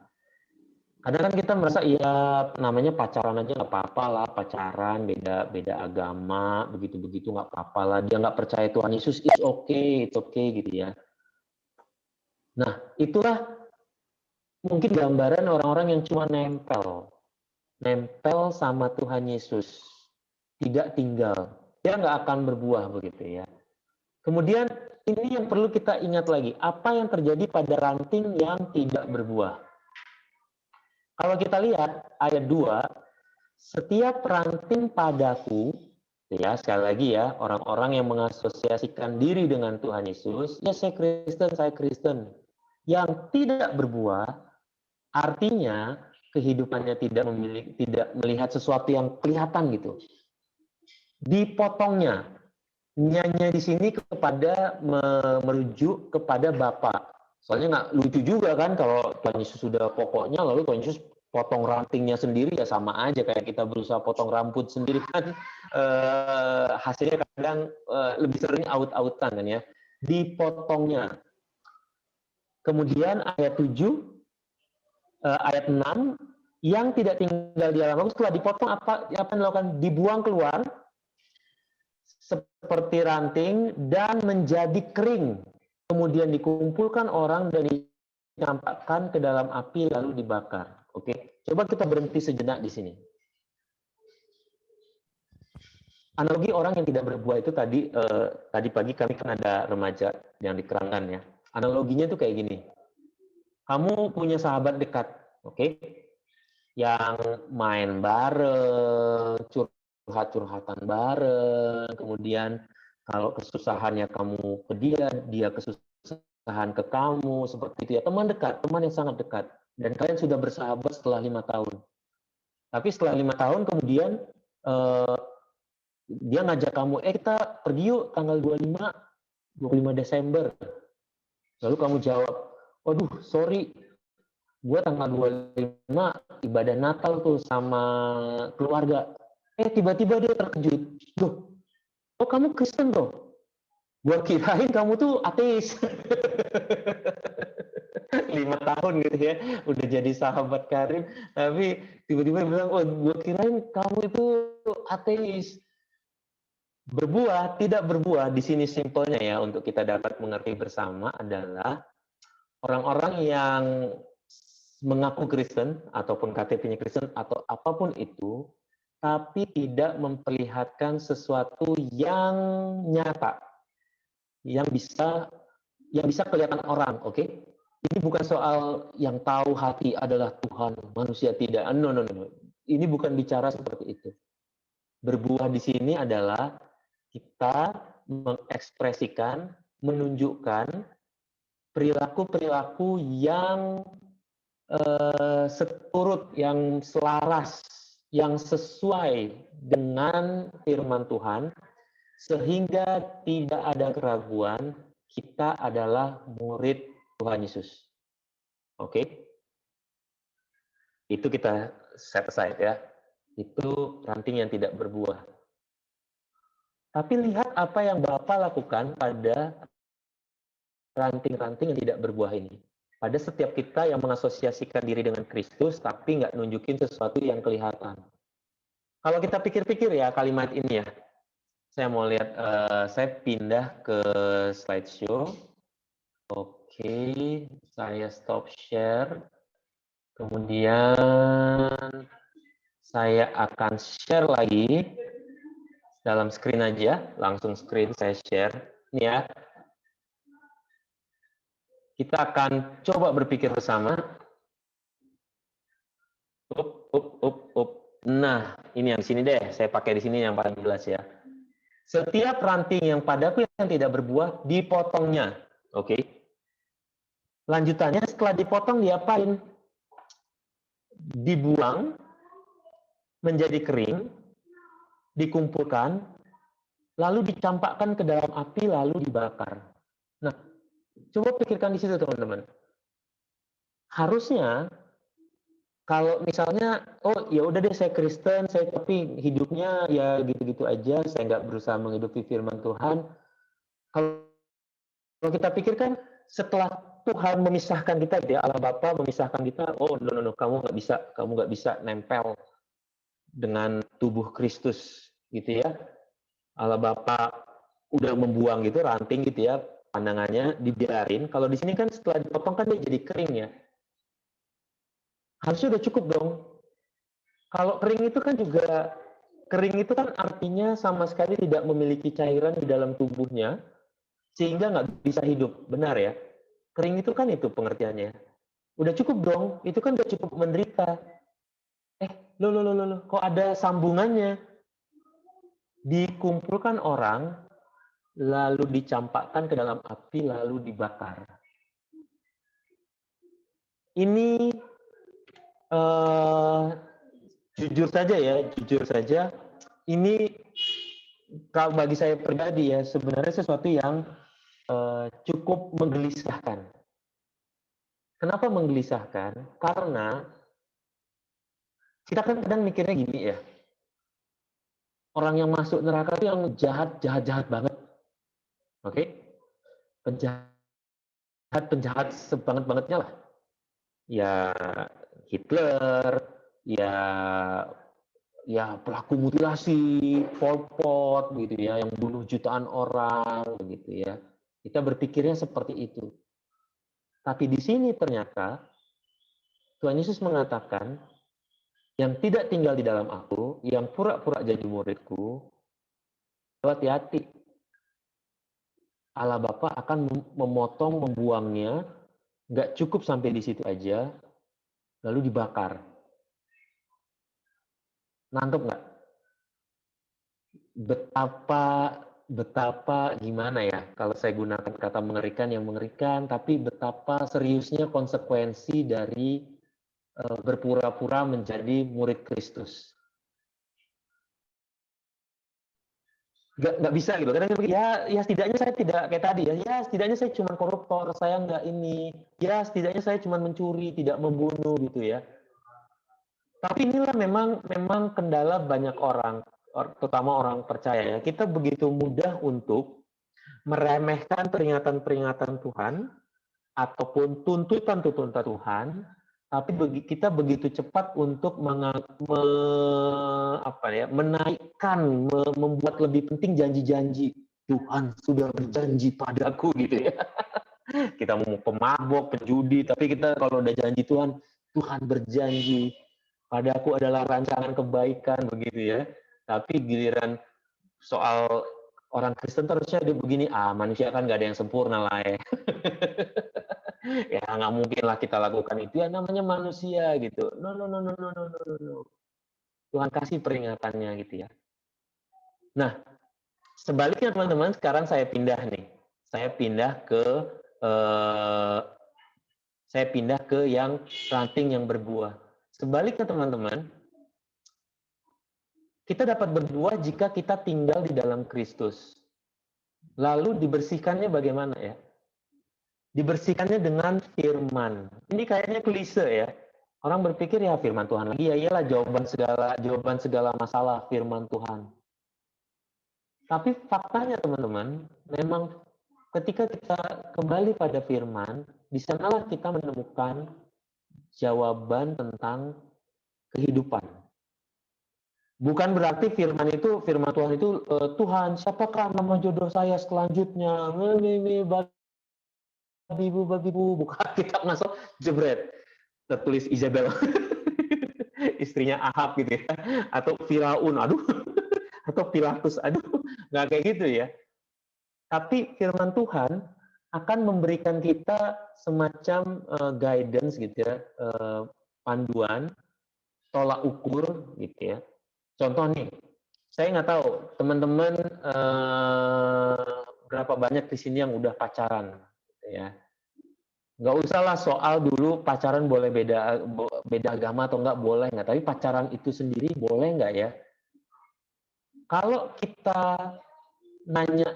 Kadang kan kita merasa ya namanya pacaran aja nggak apa-apa lah, pacaran beda agama begitu nggak apa-apa lah, dia nggak percaya Tuhan Yesus, it's okay gitu ya. Nah itulah mungkin gambaran orang-orang yang cuma nempel sama Tuhan Yesus, tidak tinggal, dia nggak akan berbuah begitu ya. Kemudian ini yang perlu kita ingat lagi, apa yang terjadi pada ranting yang tidak berbuah. Kalau kita lihat ayat 2, setiap ranting padaku, ya sekali lagi ya, orang-orang yang mengasosiasikan diri dengan Tuhan Yesus, ya saya Kristen, yang tidak berbuah, artinya kehidupannya tidak melihat sesuatu yang kelihatan gitu. Dipotongnya, nyanyi di sini merujuk kepada Bapa. Soalnya nggak lucu juga kan kalau Tuhan Yesus sudah pokoknya, lalu Tuhan Yesus potong rantingnya sendiri, ya sama aja kayak kita berusaha potong rambut sendiri kan, hasilnya kadang lebih sering out-outan kan ya. Dipotongnya. Kemudian ayat 7, ayat 6, yang tidak tinggal di dalam aku setelah dipotong apa yang dilakukan? Dibuang keluar seperti ranting dan menjadi kering. Kemudian dikumpulkan orang dan dicampakkan ke dalam api lalu dibakar. Oke, coba kita berhenti sejenak di sini. Analogi orang yang tidak berbuah itu tadi pagi kami kan ada remaja yang di Keranggan ya. Analoginya tuh kayak gini. Kamu punya sahabat dekat, oke? Yang main bareng, curhat-curhatan bareng, kemudian kalau kesusahannya kamu ke dia, dia kesusahan ke kamu, seperti itu ya. Teman dekat, teman yang sangat dekat. Dan kalian sudah bersahabat setelah 5 tahun. Tapi setelah 5 tahun kemudian dia ngajak kamu, kita pergi yuk tanggal 25 Desember. Lalu kamu jawab, waduh sorry, gue tanggal 25 ibadah Natal tuh sama keluarga. Tiba-tiba dia terkejut. Duh, oh kamu Kristen bro? Gua kirain kamu tuh ateis. 5 tahun gitu ya, udah jadi sahabat Karim, tapi tiba-tiba bilang, oh gua kirain kamu itu ateis. Berbuah, tidak berbuah, di sini simpelnya ya, untuk kita dapat mengerti bersama adalah orang-orang yang mengaku Kristen, ataupun KTP-nya Kristen, atau apapun itu, tapi tidak memperlihatkan sesuatu yang nyata, yang bisa kelihatan orang, oke? Ini bukan soal yang tahu hati adalah Tuhan, manusia tidak. No. Ini bukan bicara seperti itu. Berbuah di sini adalah kita mengekspresikan, menunjukkan perilaku-perilaku yang seturut, yang selaras, yang sesuai dengan firman Tuhan, sehingga tidak ada keraguan kita adalah murid Tuhan Yesus. Oke? Itu kita set aside ya. Itu ranting yang tidak berbuah. Tapi lihat apa yang Bapa lakukan pada ranting-ranting yang tidak berbuah ini. pada setiap kita yang mengasosiasikan diri dengan Kristus, tapi nggak nunjukin sesuatu yang kelihatan. Kalau kita pikir-pikir ya kalimat ini ya, saya mau lihat, saya pindah ke slideshow. Oke, saya stop share. Kemudian saya akan share lagi dalam screen aja, langsung screen saya share. Ini ya. Kita akan coba berpikir bersama. Nah, ini yang di sini deh. Saya pakai di sini yang paling jelas ya. Setiap ranting yang padaku yang tidak berbuah, dipotongnya. Oke. Lanjutannya setelah dipotong diapain? Dibuang, menjadi kering, dikumpulkan, lalu dicampakkan ke dalam api, lalu dibakar. Nah, coba pikirkan di situ teman-teman. Harusnya kalau misalnya, oh ya udah deh saya Kristen, saya tapi hidupnya ya gitu-gitu aja, saya nggak berusaha menghidupi firman Tuhan. Kalau kita pikirkan setelah Tuhan memisahkan kita, ya Allah Bapa memisahkan kita, oh no, kamu nggak bisa nempel dengan tubuh Kristus, gitu ya. Allah Bapa udah membuang gitu ranting gitu ya, pandangannya dibiarin. Kalau di sini kan setelah dipotong kan dia jadi kering ya. Harusnya udah cukup dong. Kalau kering itu kan juga, kering itu kan artinya sama sekali tidak memiliki cairan di dalam tubuhnya, sehingga nggak bisa hidup. Benar ya? Kering itu kan itu pengertiannya. Udah cukup dong, itu kan udah cukup menderita. Loh, kok ada sambungannya? Dikumpulkan orang, lalu dicampakkan ke dalam api, lalu dibakar. Ini jujur saja, ini kalau bagi saya pribadi ya sebenarnya sesuatu yang cukup menggelisahkan. Kenapa menggelisahkan? Karena kita kan kadang mikirnya gini ya, orang yang masuk neraka itu yang jahat banget, oke? Penjahat sebanget-bangetnya lah. Ya Hitler, ya pelaku mutilasi, Pol Pot gitu ya, yang bunuh jutaan orang begitu ya. Kita berpikirnya seperti itu. Tapi di sini ternyata Tuhan Yesus mengatakan, yang tidak tinggal di dalam aku, yang pura-pura jadi muridku, hati-hati. Allah Bapa akan memotong, membuangnya, nggak cukup sampai di situ aja, lalu dibakar. Nangkep nggak? Betapa gimana ya, kalau saya gunakan kata mengerikan yang mengerikan, tapi betapa seriusnya konsekuensi dari berpura-pura menjadi murid Kristus. Nggak bisa gitu. Karena ya setidaknya saya tidak kayak tadi ya setidaknya saya cuma koruptor, saya nggak ini, ya setidaknya saya cuma mencuri, tidak membunuh gitu ya. Tapi inilah memang kendala banyak orang, terutama orang percaya ya. Kita begitu mudah untuk meremehkan peringatan-peringatan Tuhan ataupun tuntutan-tuntutan Tuhan, tapi kita begitu cepat untuk menaikkan, membuat lebih penting janji-janji. Tuhan sudah berjanji padaku gitu ya. Kita mau pemabok, penjudi, tapi kita kalau udah janji Tuhan berjanji padaku adalah rancangan kebaikan begitu ya. Tapi giliran soal orang Kristen harusnya dia begini, manusia kan nggak ada yang sempurna lah ya. Ya nggak mungkin lah kita lakukan itu, ya namanya manusia gitu. No. Tuhan kasih peringatannya gitu ya. Nah, sebaliknya teman-teman, sekarang saya pindah nih. Saya pindah ke yang ranting yang berbuah. Sebaliknya teman-teman, kita dapat berbuah jika kita tinggal di dalam Kristus. Lalu dibersihkannya bagaimana ya? Dibersihkannya dengan firman. Ini kayaknya klise ya. Orang berpikir ya firman Tuhan lagi, ya iyalah jawaban segala masalah firman Tuhan. Tapi faktanya teman-teman, memang ketika kita kembali pada firman, Di sanalah kita menemukan jawaban tentang kehidupan. Bukan berarti firman Tuhan itu Tuhan, siapakah nama jodoh saya selanjutnya? Babi-bu, buka kitab masuk, jebret, tertulis Isabel, istrinya Ahab gitu ya, atau Firaun, aduh, atau Pilatus, aduh, nggak kayak gitu ya. Tapi firman Tuhan akan memberikan kita semacam guidance gitu ya, panduan, tolak ukur gitu ya. Contoh nih, saya nggak tahu teman-teman berapa banyak di sini yang udah pacaran, gitu ya. Nggak usah lah soal dulu pacaran boleh beda agama atau nggak boleh nggak, tapi pacaran itu sendiri boleh nggak ya? Kalau kita nanya,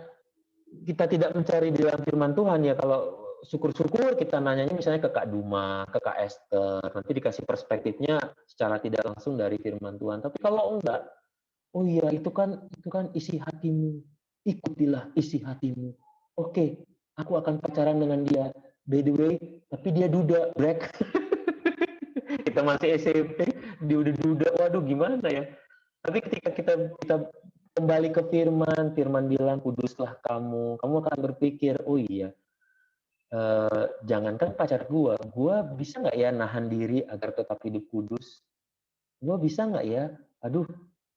kita tidak mencari di dalam firman Tuhan ya, kalau syukur-syukur kita nanyanya misalnya ke Kak Duma, ke Kak Esther, nanti dikasih perspektifnya secara tidak langsung dari firman Tuhan. Tapi kalau enggak, oh iya itu kan isi hatimu, ikutilah isi hatimu. Oke, aku akan pacaran dengan dia. By the way, tapi dia duda, Brek. Kita masih SMP, dia udah duda, waduh gimana ya. Tapi ketika kita kembali ke firman bilang kuduslah kamu akan berpikir, oh iya, jangankan pacar gua bisa nggak ya nahan diri agar tetap hidup kudus? Gua bisa nggak ya? Aduh,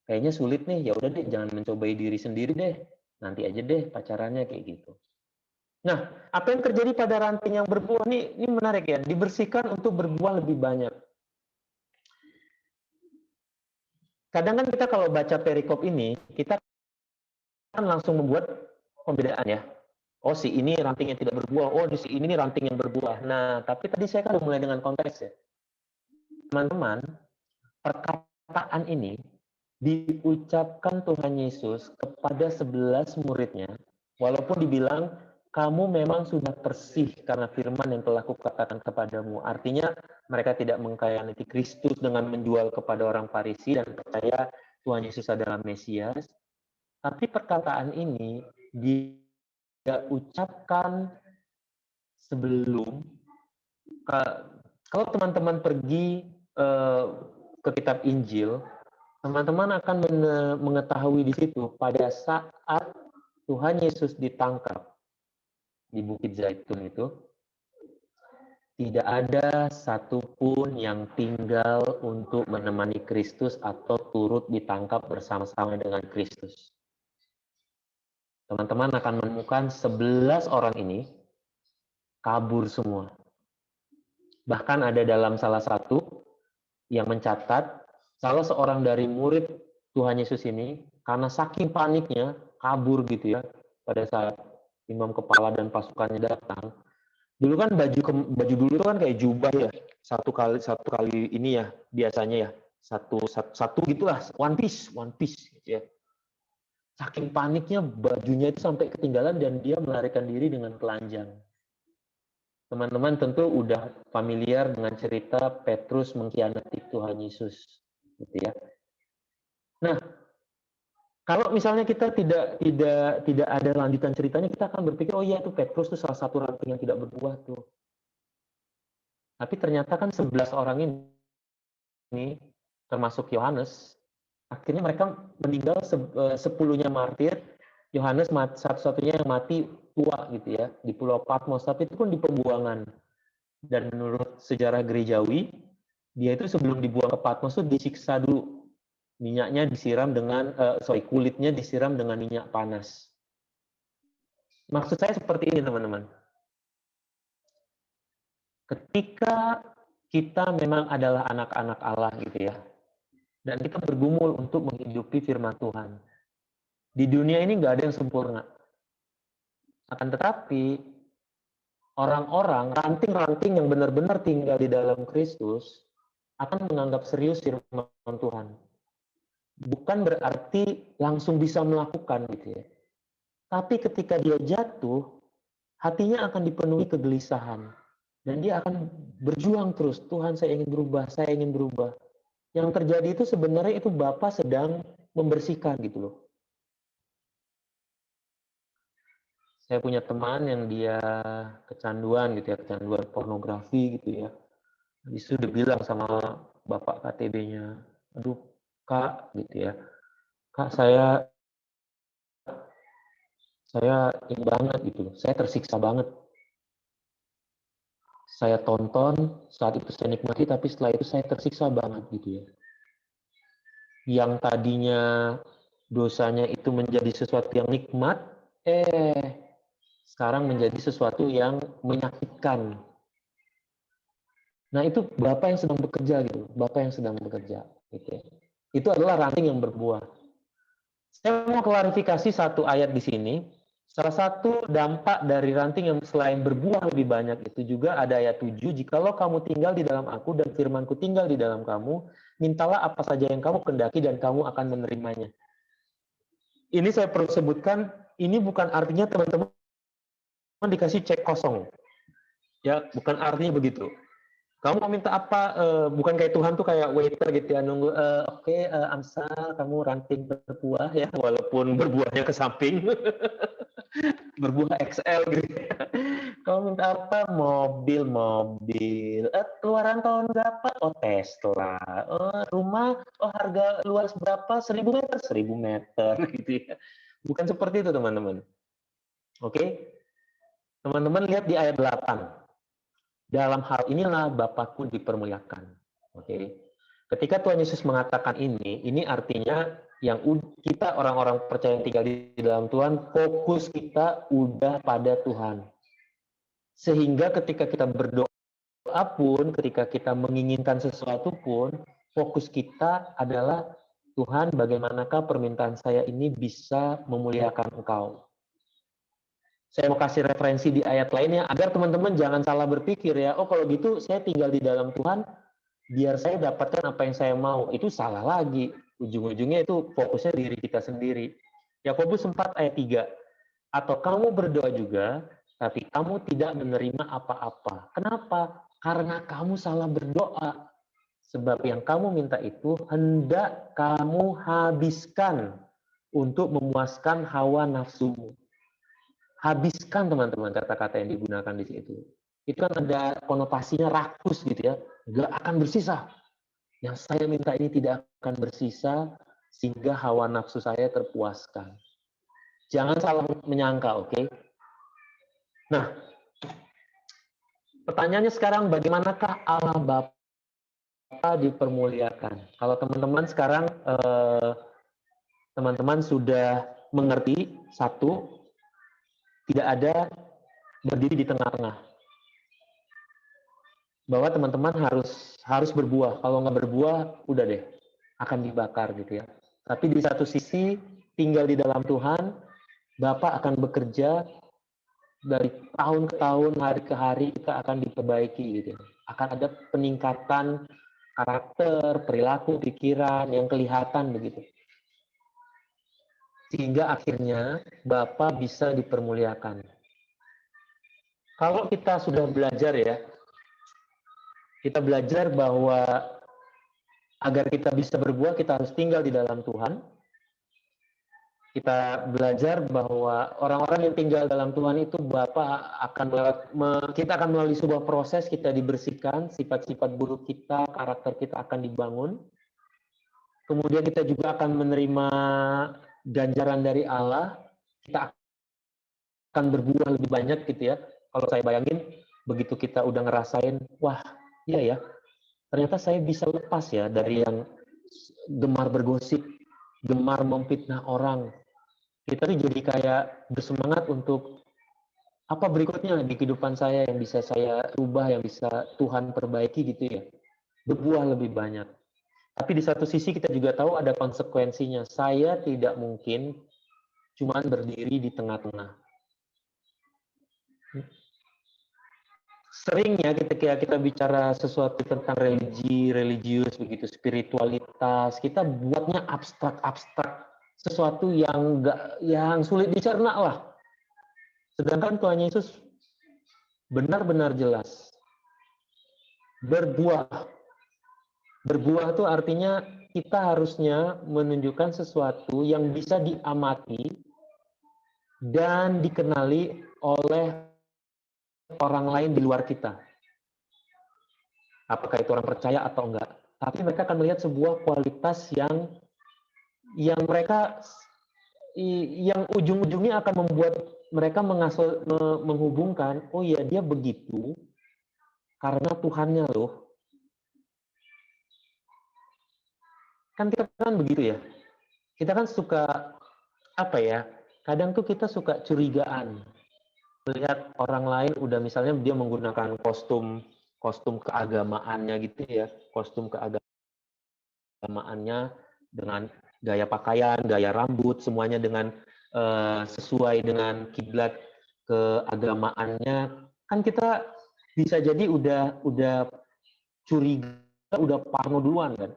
kayaknya sulit nih. Ya udah deh, jangan mencobai diri sendiri deh. Nanti aja deh pacarannya kayak gitu. Nah, apa yang terjadi pada ranting yang berbuah ini menarik ya. Dibersihkan untuk berbuah lebih banyak. Kadang kan kita kalau baca perikop ini, kita kan langsung membuat pembedaan ya. Oh, si ini ranting yang tidak berbuah. Oh, si ini ranting yang berbuah. Nah, tapi tadi saya kan mulai dengan konteks ya. Teman-teman, perkataan ini diucapkan Tuhan Yesus kepada 11 muridnya, walaupun dibilang, kamu memang sudah bersih karena firman yang telah kukatakan kepadamu. Artinya, mereka tidak mengkhianati Kristus dengan menjual kepada orang Farisi dan percaya Tuhan Yesus adalah Mesias. Tapi perkataan ini dia ucapkan sebelum, kalau teman-teman pergi ke kitab Injil, teman-teman akan mengetahui di situ pada saat Tuhan Yesus ditangkap di Bukit Zaitun itu, tidak ada satupun yang tinggal untuk menemani Kristus atau turut ditangkap bersama-sama dengan Kristus. Teman-teman akan menemukan 11 orang ini kabur semua. Bahkan ada dalam salah satu yang mencatat, salah seorang dari murid Tuhan Yesus ini, karena saking paniknya, kabur gitu ya, pada saat imam kepala dan pasukannya datang. Dulu kan baju dulu itu kan kayak jubah ya, satu kali ini ya biasanya ya, satu gitulah, one piece gitu ya. Saking paniknya bajunya itu sampai ketinggalan dan dia melarikan diri dengan telanjang. Teman-teman tentu udah familiar dengan cerita Petrus mengkhianati Tuhan Yesus, gitu ya. Nah, kalau misalnya kita tidak ada lanjutan ceritanya, kita akan berpikir, oh iya itu Petrus itu salah satu ranting yang tidak berbuah tuh. Tapi ternyata kan 11 orang ini termasuk Yohanes, akhirnya mereka meninggal 10-nya martir. Yohanes satu-satunya yang mati tua gitu ya di Pulau Patmos, tapi itu pun di pembuangan. Dan menurut sejarah gerejawi, dia itu sebelum dibuang ke Patmos itu disiksa dulu. Minyaknya disiram dengan kulitnya disiram dengan minyak panas. Maksud saya seperti ini, teman-teman. Ketika kita memang adalah anak-anak Allah gitu ya, dan kita bergumul untuk menghidupi firman Tuhan. Di dunia ini nggak ada yang sempurna. Akan tetapi, orang-orang, ranting-ranting yang benar-benar tinggal di dalam Kristus, akan menganggap serius firman Tuhan. Bukan berarti langsung bisa melakukan gitu ya. Tapi ketika dia jatuh, hatinya akan dipenuhi kegelisahan. Dan dia akan berjuang terus. Tuhan, saya ingin berubah, saya ingin berubah. Yang terjadi itu sebenarnya itu Bapa sedang membersihkan gitu loh. Saya punya teman yang dia kecanduan gitu ya, kecanduan pornografi gitu ya. Habis itu dia bilang sama bapak KTB-nya, aduh kak gitu ya, kak saya ini banget gitu, saya tersiksa banget. Saya tonton, saat itu saya nikmati, tapi setelah itu saya tersiksa banget gitu ya. Yang tadinya dosanya itu menjadi sesuatu yang nikmat, sekarang menjadi sesuatu yang menyakitkan. Nah itu Bapak yang sedang bekerja gitu, Bapak yang sedang bekerja. Gitu ya. Itu adalah ranting yang berbuah. Saya mau klarifikasi satu ayat di sini. Salah satu dampak dari ranting yang selain berbuah lebih banyak itu juga ada ayat 7. Jikalau kamu tinggal di dalam aku dan firmanku tinggal di dalam kamu, mintalah apa saja yang kamu kendaki dan kamu akan menerimanya. Ini saya perlu sebutkan, ini bukan artinya teman-teman dikasih cek kosong. Ya, bukan artinya begitu. Kamu mau minta apa? Bukan kayak Tuhan tuh kayak waiter gitu ya, nunggu, oke, Amsal, kamu ranting berbuah ya, walaupun berbuahnya ke samping, berbuah XL gitu. Kamu minta apa? Mobil. Keluaran tahun berapa? Oh, Tesla. Oh, rumah, harga luas berapa? 1000 meter, 1000 meter gitu ya. Bukan seperti itu, teman-teman. Oke? Teman-teman lihat di ayat 8. Dalam hal inilah Bapakku dipermuliakan. Oke. Ketika Tuhan Yesus mengatakan ini artinya yang kita orang-orang percaya yang tinggal di dalam Tuhan, fokus kita udah pada Tuhan. Sehingga ketika kita berdoa pun, ketika kita menginginkan sesuatu pun, fokus kita adalah Tuhan, bagaimanakah permintaan saya ini bisa memuliakan Engkau. Saya mau kasih referensi di ayat lainnya agar teman-teman jangan salah berpikir ya, oh kalau gitu saya tinggal di dalam Tuhan biar saya dapatkan apa yang saya mau. Itu salah lagi. Ujung-ujungnya itu fokusnya diri kita sendiri. Yakobus 4 ayat 3. Atau kamu berdoa juga, tapi kamu tidak menerima apa-apa. Kenapa? Karena kamu salah berdoa. Sebab yang kamu minta itu hendak kamu habiskan untuk memuaskan hawa nafsumu. Habiskan, teman-teman, kata-kata yang digunakan di situ. Itu kan ada konotasinya rakus gitu ya. Nggak akan bersisa. Yang saya minta ini tidak akan bersisa sehingga hawa nafsu saya terpuaskan. Jangan salah menyangka, oke? Nah, pertanyaannya sekarang, bagaimanakah Allah Bapa dipermuliakan? Kalau teman-teman sekarang, teman-teman sudah mengerti, satu, tidak ada berdiri di tengah-tengah. Bahwa teman-teman harus berbuah. Kalau nggak berbuah, udah deh, akan dibakar gitu ya. Tapi di satu sisi, tinggal di dalam Tuhan, Bapak akan bekerja dari tahun ke tahun, hari ke hari, kita akan diperbaiki gitu ya. Akan ada peningkatan karakter, perilaku, pikiran yang kelihatan begitu. Sehingga akhirnya Bapak bisa dipermuliakan. Kalau kita sudah belajar ya, kita belajar bahwa agar kita bisa berbuah, kita harus tinggal di dalam Tuhan. Kita belajar bahwa orang-orang yang tinggal dalam Tuhan itu Bapak akan kita akan melalui sebuah proses, kita dibersihkan, sifat-sifat buruk kita, karakter kita akan dibangun. Kemudian kita juga akan menerima ganjaran dari Allah, kita akan berbuah lebih banyak gitu ya. Kalau saya bayangin, begitu kita udah ngerasain, wah iya ya, ternyata saya bisa lepas ya dari yang gemar bergosip, gemar memfitnah orang. Kita tuh jadi kayak bersemangat untuk apa berikutnya di kehidupan saya yang bisa saya rubah, yang bisa Tuhan perbaiki gitu ya. Berbuah lebih banyak. Tapi di satu sisi kita juga tahu ada konsekuensinya. Saya tidak mungkin cuman berdiri di tengah-tengah. Seringnya ketika kita bicara sesuatu tentang religius begitu, spiritualitas, kita buatnya abstrak, sesuatu yang sulit dicerna lah. Sedangkan Tuhan Yesus benar-benar jelas. Berbuah. Berbuah itu artinya kita harusnya menunjukkan sesuatu yang bisa diamati dan dikenali oleh orang lain di luar kita. Apakah itu orang percaya atau enggak. Tapi mereka akan melihat sebuah kualitas yang mereka yang ujung-ujungnya akan membuat mereka menghubungkan, oh iya dia begitu karena Tuhannya loh. Kan kita kan begitu ya. Kita kan suka apa ya? Kadang tuh kita suka curigaan melihat orang lain udah misalnya dia menggunakan kostum keagamaannya gitu ya, kostum keagamaannya dengan gaya pakaian, gaya rambut, semuanya dengan sesuai dengan kiblat keagamaannya. Kan kita bisa jadi udah curiga, udah parno duluan kan.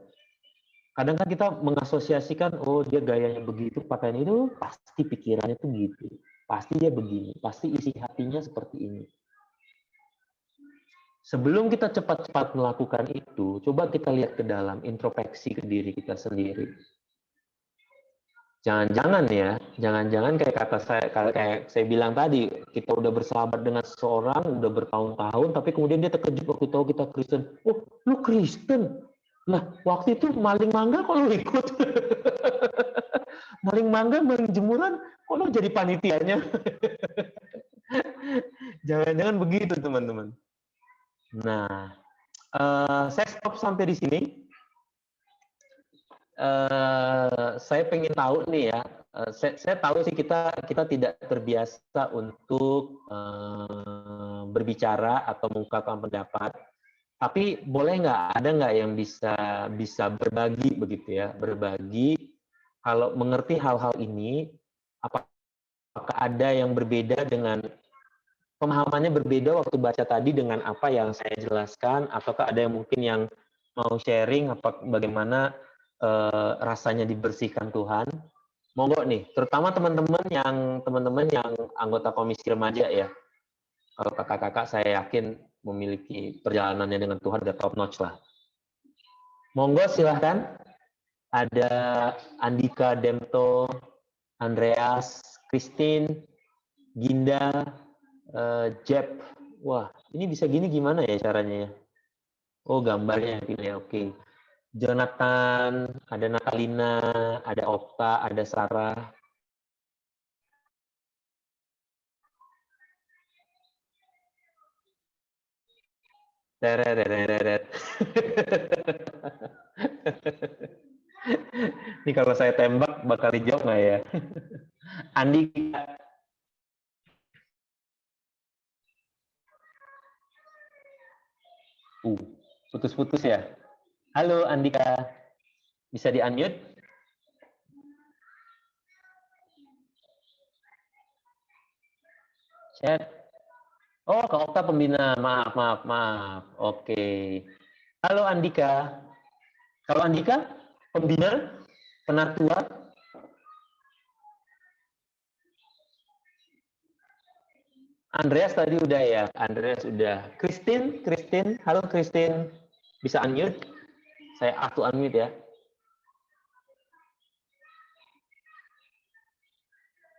Kadang kan kita mengasosiasikan, oh dia gayanya begitu, pakaian itu pasti pikirannya tuh gitu. Pasti dia begini, pasti isi hatinya seperti ini. Sebelum kita cepat-cepat melakukan itu, coba kita lihat ke dalam, introspeksi ke diri kita sendiri. Jangan-jangan ya, jangan-jangan kayak kata kayak saya bilang tadi, kita udah bersahabat dengan seseorang, udah bertahun-tahun, tapi kemudian dia terkejut waktu tahu kita Kristen. Oh, lu Kristen? Lah, waktu itu maling mangga kok lu ikut? Maling mangga, maling jemuran, kok lu jadi panitianya? Jangan-jangan begitu, teman-teman. Nah, saya stop sampai di sini. Saya pengen tahu nih ya, saya tahu sih kita tidak terbiasa untuk berbicara atau mengungkapkan pendapat, tapi boleh ada nggak yang bisa berbagi begitu ya, berbagi kalau mengerti hal-hal ini, apakah ada yang berbeda dengan pemahamannya berbeda waktu baca tadi dengan apa yang saya jelaskan, ataukah ada yang mungkin yang mau sharing bagaimana rasanya dibersihkan Tuhan? Monggo nih, terutama teman-teman yang anggota komisi remaja ya. Kalau kakak-kakak saya yakin memiliki perjalanannya dengan Tuhan udah top notch lah. Monggo silahkan. Ada Andika, Demto, Andreas, Christine, Ginda, Jeb. Wah, ini bisa gini gimana ya caranya ya? Oh, gambarnya pilih, oke. Jonathan, ada Natalina, ada Okta, ada Sarah. Tereret. Ini kalau saya tembak bakal dijawab nggak ya? Andika. Putus-putus ya. Halo Andika. Bisa di-unmute? Chat. Oh, Kak Okta pembina. Maaf. Oke. Halo Andika. Kalau Andika, pembina, penatua. Andreas tadi udah ya. Andreas udah. Christine. Halo Christine. Bisa unmute? Saya auto unmute ya.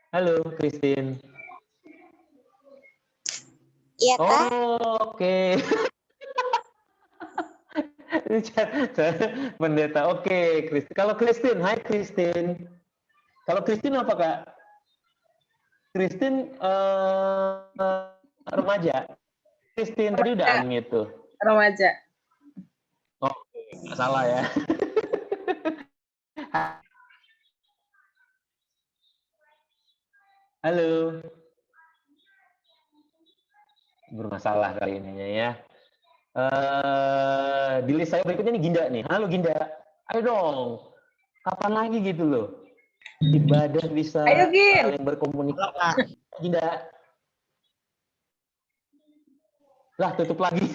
Halo, Christine. Iya, Kak. Oh, oke. Pendeta. Oke, Christine. Kalau Christine, hai Christine. Kalau Christine apa, Kak? Christine remaja. Christine tadi udah unmute tuh. Remaja. Oh, nggak salah ya. Halo. Bermasalah kali ini ya. Di list saya berikutnya nih Ginda nih. Halo Ginda. Ayo dong. Kapan lagi gitu loh. Ibadah bisa saling berkomunikasi. Ginda. Lah tutup lagi.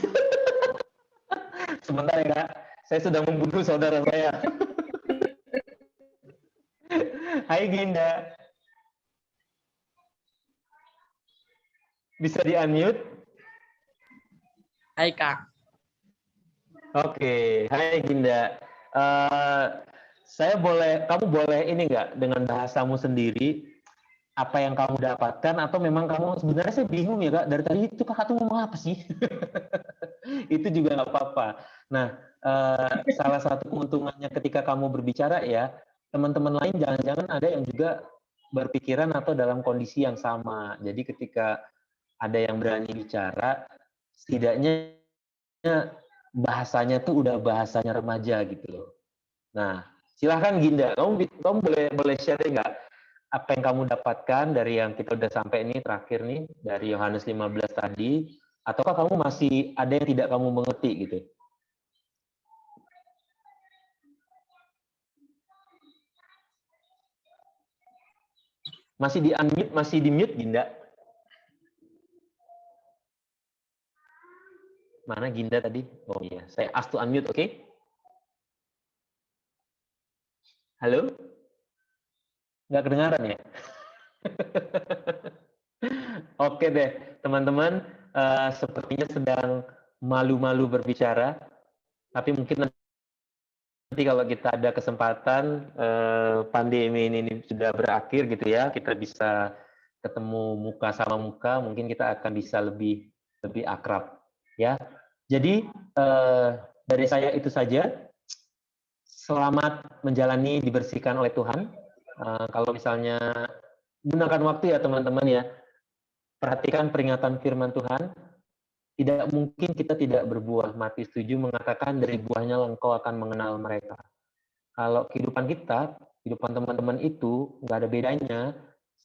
Sebentar ya Kak. Saya sudah membunuh saudara saya. Hai Ginda. Bisa di-unmute? Hai Kak. Oke, hai Ginda. Kamu boleh ini nggak dengan bahasamu sendiri apa yang kamu dapatkan, atau memang kamu sebenarnya saya bingung ya Kak, dari tadi itu Kakak tuh ngomong apa sih? Itu juga nggak apa-apa. Nah, salah satu keuntungannya ketika kamu berbicara ya, teman-teman lain jangan-jangan ada yang juga berpikiran atau dalam kondisi yang sama. Jadi ketika ada yang berani bicara, setidaknya bahasanya tuh udah bahasanya remaja gitu loh. Nah, silahkan Ginda, kamu boleh share nggak apa yang kamu dapatkan dari yang kita udah sampai ini terakhir nih dari Yohanes 15 tadi, ataukah kamu masih ada yang tidak kamu mengerti gitu? Masih di mute Ginda? Mana Ginda tadi? Oh iya, saya ask to unmute, oke? Halo? Nggak kedengaran ya? Oke deh, teman-teman, sepertinya sedang malu-malu berbicara, tapi mungkin nanti kalau kita ada kesempatan, pandemi ini sudah berakhir gitu ya, kita bisa ketemu muka sama muka, mungkin kita akan bisa lebih akrab, ya. Jadi dari saya itu saja. Selamat menjalani dibersihkan oleh Tuhan. Kalau misalnya gunakan waktu ya teman-teman ya, perhatikan peringatan firman Tuhan. Tidak mungkin kita tidak berbuah. Matius 7 mengatakan dari buahnya engkau akan mengenal mereka. Kalau kehidupan kita, kehidupan teman-teman itu nggak ada bedanya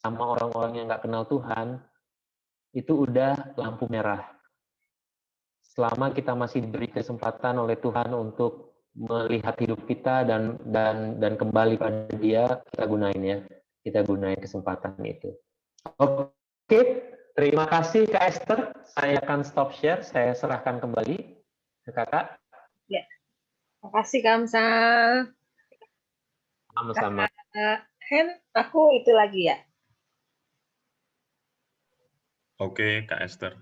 sama orang-orang yang nggak kenal Tuhan, itu udah lampu merah. Selama kita masih diberi kesempatan oleh Tuhan untuk melihat hidup kita dan kembali pada Dia, kita gunain ya. Kita gunain kesempatan itu. Oke, terima kasih Kak Esther. Saya akan stop share, saya serahkan kembali ke Kakak. Ya, makasih Kamsal. Sama-sama. Hen, aku itu lagi ya. Oke, Kak Esther.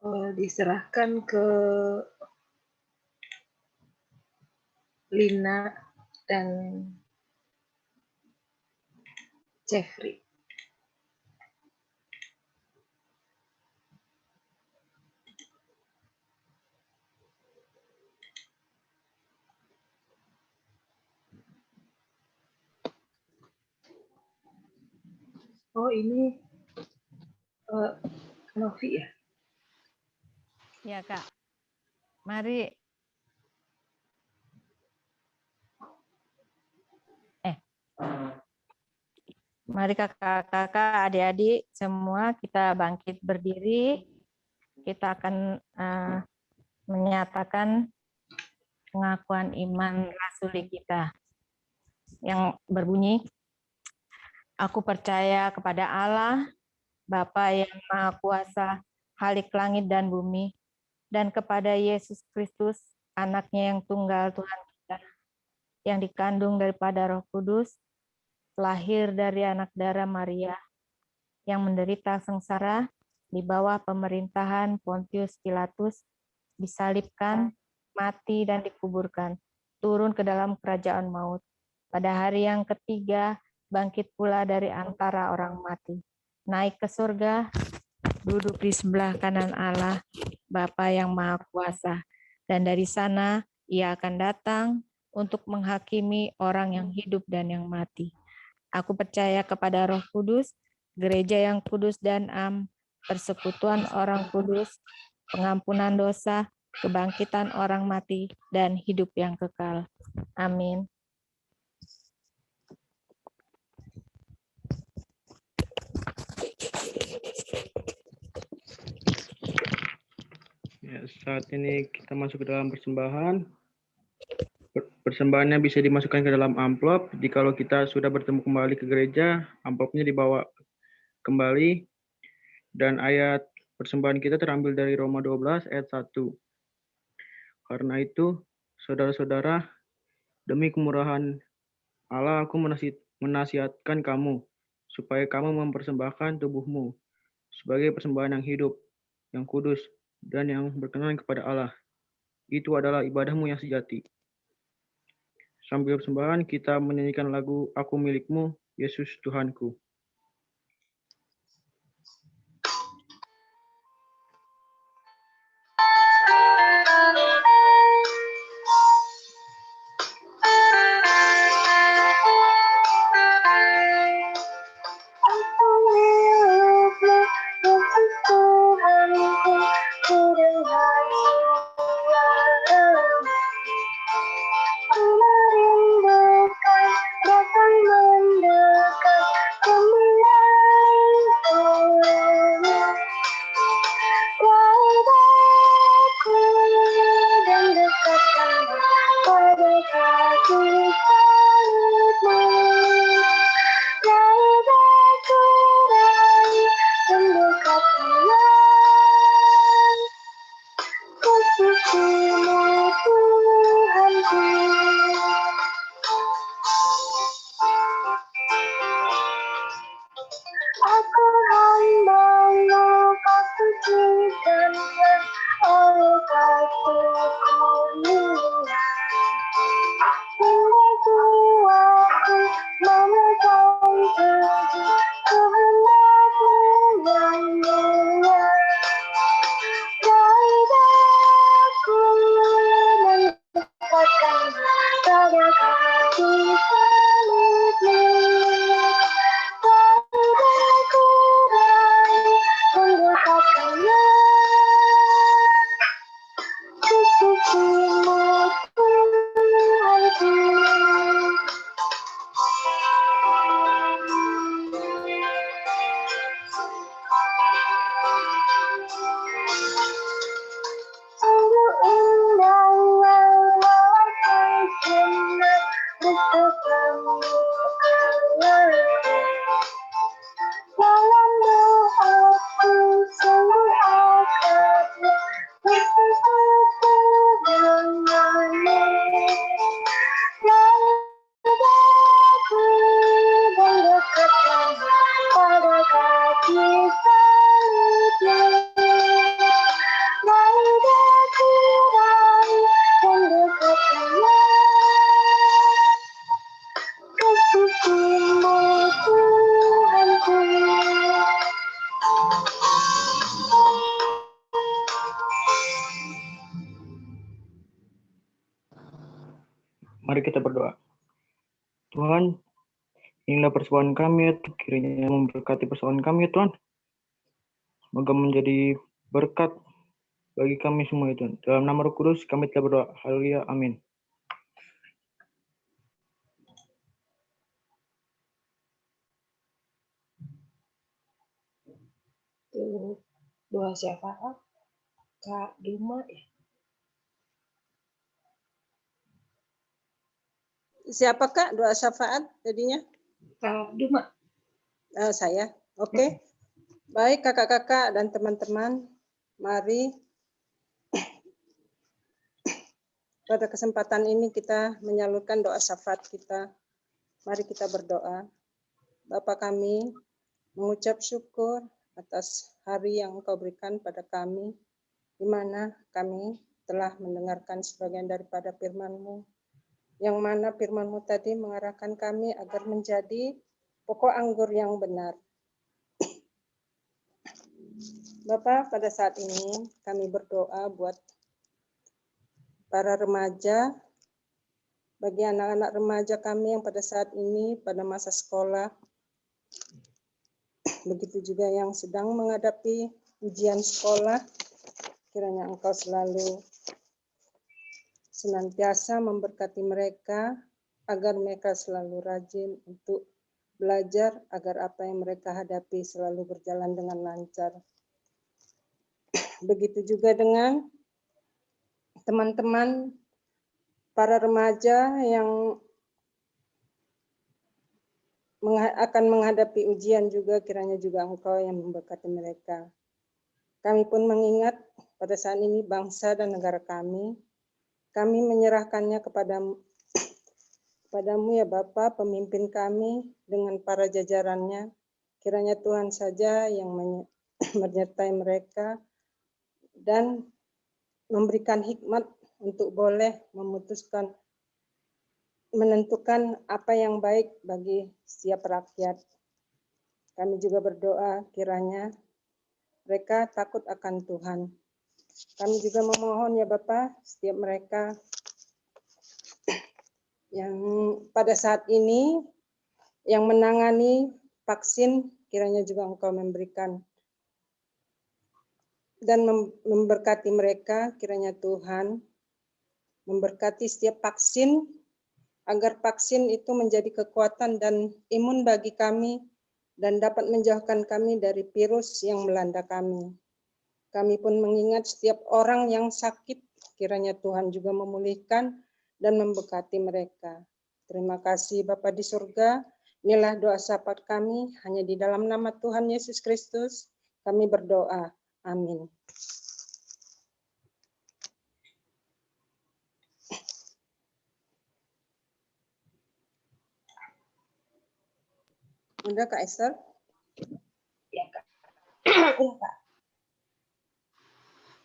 Diserahkan ke Lina dan Jeffrey. Oh ini Novi ya? Ya, Kak. Mari. Mari kakak-kakak, adik-adik semua kita bangkit berdiri. Kita akan menyatakan pengakuan iman rasuli kita yang berbunyi, aku percaya kepada Allah, Bapa yang Maha Kuasa, Khalik langit dan bumi, dan kepada Yesus Kristus, anaknya yang tunggal Tuhan kita, yang dikandung daripada Roh Kudus, lahir dari anak darah Maria, yang menderita sengsara di bawah pemerintahan Pontius Pilatus, disalibkan, mati dan dikuburkan, turun ke dalam kerajaan maut. Pada hari yang ketiga, bangkit pula dari antara orang mati, naik ke surga, duduk di sebelah kanan Allah, Bapa yang Maha Kuasa, dan dari sana Ia akan datang untuk menghakimi orang yang hidup dan yang mati. Aku percaya kepada Roh Kudus, gereja yang kudus dan am, persekutuan orang kudus, pengampunan dosa, kebangkitan orang mati, dan hidup yang kekal. Amin. Ya, saat ini kita masuk ke dalam persembahan. Persembahannya bisa dimasukkan ke dalam amplop. Jikalau kita sudah bertemu kembali ke gereja, amplopnya dibawa kembali. Dan ayat persembahan kita terambil dari Roma 12 ayat 1. Karena itu, saudara-saudara, demi kemurahan Allah aku menasihatkan kamu, supaya kamu mempersembahkan tubuhmu sebagai persembahan yang hidup, yang kudus, dan yang berkenan kepada Allah. Itu adalah ibadahmu yang sejati. Sambil persembahan, kita menyanyikan lagu Aku Milikmu, Yesus Tuhanku. Mari kita berdoa. Tuhan, inilah persembahan kami, ya Tuhan. Kiranya memberkati persembahan kami, ya Tuhan. Semoga menjadi berkat bagi kami semua, ya Tuhan. Dalam nama Roh Kudus kami telah berdoa. Haleluya, amin. Tuh, doa syafaat Kak Duma ya. Siapa Kak doa syafaat jadinya? Kak Duma. Saya. Oke. Baik kakak-kakak dan teman-teman, mari pada kesempatan ini kita menyalurkan doa syafaat kita. Mari kita berdoa. Bapa kami, mengucap syukur atas hari yang Engkau berikan pada kami, di mana kami telah mendengarkan sebagian daripada firman-Mu, yang mana firman-Mu tadi mengarahkan kami agar menjadi pokok anggur yang benar. Bapak, pada saat ini kami berdoa buat para remaja, bagi anak-anak remaja kami yang pada saat ini pada masa sekolah, begitu juga yang sedang menghadapi ujian sekolah, kiranya Engkau selalu senantiasa memberkati mereka, agar mereka selalu rajin untuk belajar, agar apa yang mereka hadapi selalu berjalan dengan lancar. Begitu juga dengan teman-teman para remaja yang akan menghadapi ujian juga, kiranya juga Engkau yang memberkati mereka. Kami pun mengingat pada saat ini bangsa dan negara kami menyerahkannya kepadamu ya Bapa, pemimpin kami dengan para jajarannya, Kiranya Tuhan saja yang menyertai mereka dan memberikan hikmat untuk boleh menentukan apa yang baik bagi setiap rakyat. Kami juga berdoa kiranya mereka takut akan Tuhan. Kami juga memohon ya Bapa, setiap mereka yang pada saat ini yang menangani vaksin, kiranya juga Engkau memberikan dan memberkati mereka, kiranya Tuhan memberkati setiap vaksin, agar vaksin itu menjadi kekuatan dan imun bagi kami dan dapat menjauhkan kami dari virus yang melanda kami. Kami pun mengingat setiap orang yang sakit, kiranya Tuhan juga memulihkan dan memberkati mereka. Terima kasih Bapa di surga. Inilah doa syafaat kami, hanya di dalam nama Tuhan Yesus Kristus kami berdoa. Amin. Udah Kak Esther? Ya, Kak.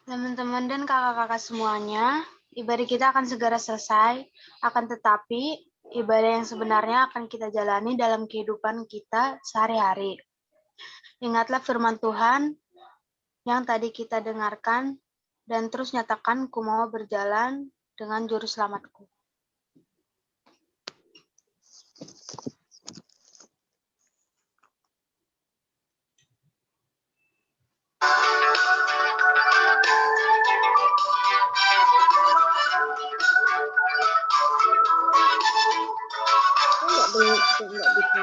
Teman-teman dan kakak-kakak semuanya, ibadah kita akan segera selesai, akan tetapi ibadah yang sebenarnya akan kita jalani dalam kehidupan kita sehari-hari. Ingatlah firman Tuhan yang tadi kita dengarkan, dan terus nyatakan ku mau berjalan dengan juru selamatku. Enggak bisa.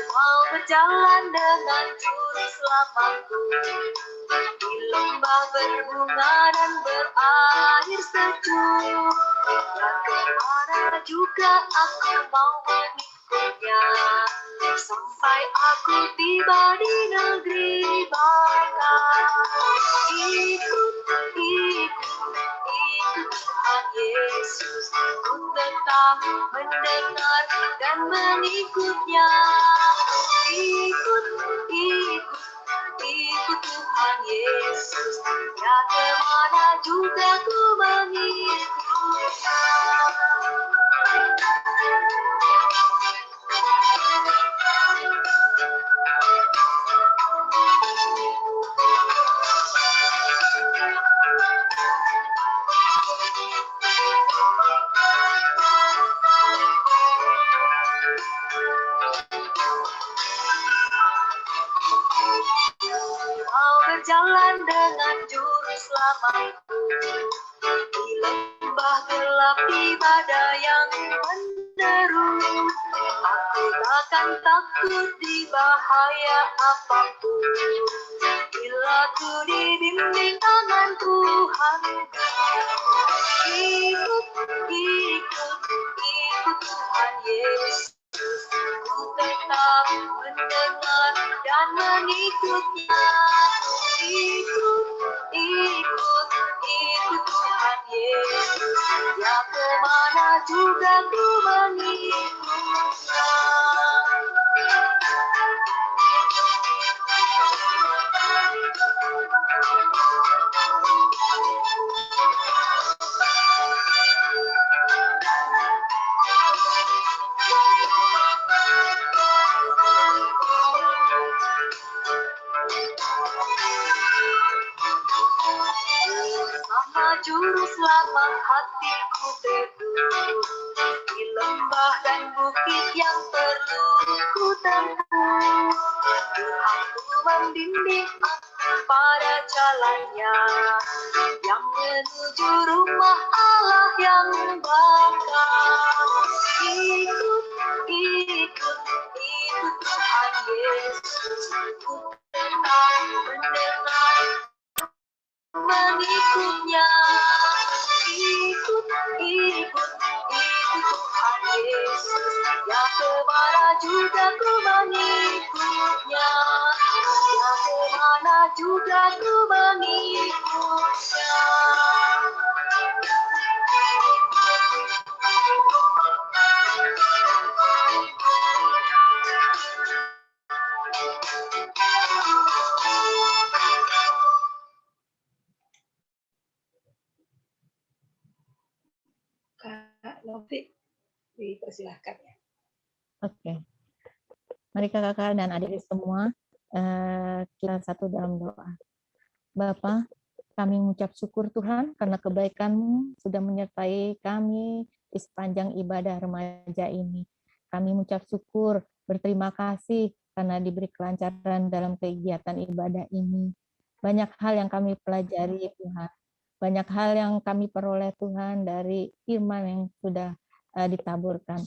Mau berjalan dengan juru selamatku di lembah berbunga dan berair sejuk. Dan kemana juga aku mau mengikutnya, sampai aku tiba di negeri baka. Ikut Tuhan Yesus, ku tetap mendengar dan mengikutnya. Ikut Tuhan Yesus, ya kemana juga ku mengikutnya. Mau berjalan dengan juru selamatku di lembah gelap di badai yang menderu. Aku takkan takut di bahaya apapun, bila ku dibimbing tangan Tuhan. Ikut Tuhan Yesus, ku tetap mendengar dan mengikutnya. Ikut Tuhan Yesus, ya kemana juga ku mengikutnya. Bersama juru selamat hatiku teduh di lembah dan bukit yang perlu ku tempuh. Tuhanku membimbing aku pada jalannya yang menuju rumah Allah yang bakal. Ikut Tuhan Yesus, ku tetap mendengar mengikutnya. Ikut Tuhan Yesus, ya kemana juga ku mengikutnya. Ya kemana juga ku mengikutnya. Novi, dipersilahkan ya. Oke. Mari kakak dan adik semua, kita satu dalam doa. Bapa, kami mengucap syukur Tuhan karena kebaikan-Mu sudah menyertai kami di sepanjang ibadah remaja ini. Kami mengucap syukur, berterima kasih karena diberi kelancaran dalam kegiatan ibadah ini. Banyak hal yang kami pelajari Tuhan. Banyak hal yang kami peroleh Tuhan dari firman yang sudah ditaburkan.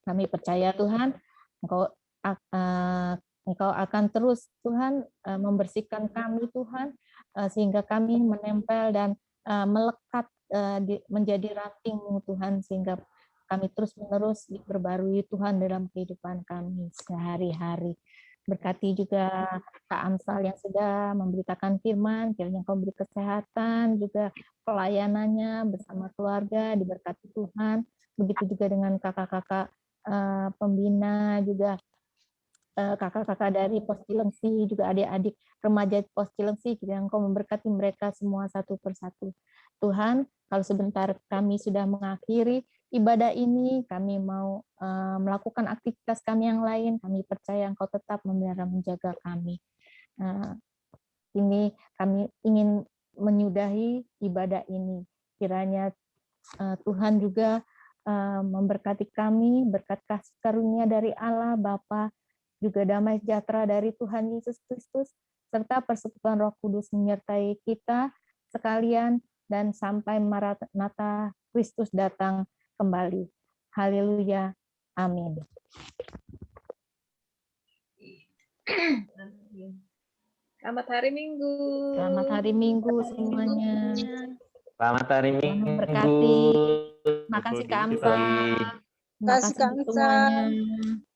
Kami percaya Tuhan, Engkau akan terus Tuhan membersihkan kami Tuhan, sehingga kami menempel dan melekat menjadi ranting-Mu Tuhan, sehingga kami terus-menerus diperbarui Tuhan dalam kehidupan kami sehari-hari. Berkati juga Kak Amsal yang sudah memberitakan firman, kiranya Engkau beri kesehatan, juga pelayanannya bersama keluarga, diberkati Tuhan. Begitu juga dengan kakak-kakak pembina, juga kakak-kakak dari Pos Cilengsi, juga adik-adik remaja Pos Cilengsi, kiranya Engkau memberkati mereka semua satu persatu. Tuhan, kalau sebentar kami sudah mengakhiri ibadah ini, kami mau melakukan aktivitas kami yang lain, kami percaya Engkau tetap memelihara menjaga kami. Ini kami ingin menyudahi ibadah ini. Kiranya Tuhan juga memberkati kami, berkat kasih karunia dari Allah Bapa, juga damai sejahtera dari Tuhan Yesus Kristus, serta persekutuan Roh Kudus menyertai kita sekalian, dan sampai Maranatha Kristus datang kembali. Haleluya. Amin. Selamat hari Minggu. Selamat hari Minggu semuanya. Selamat hari Tuhan Minggu. memberkati. Makasih Kak Amsal. Terima kasih Kak Amsal. semuanya.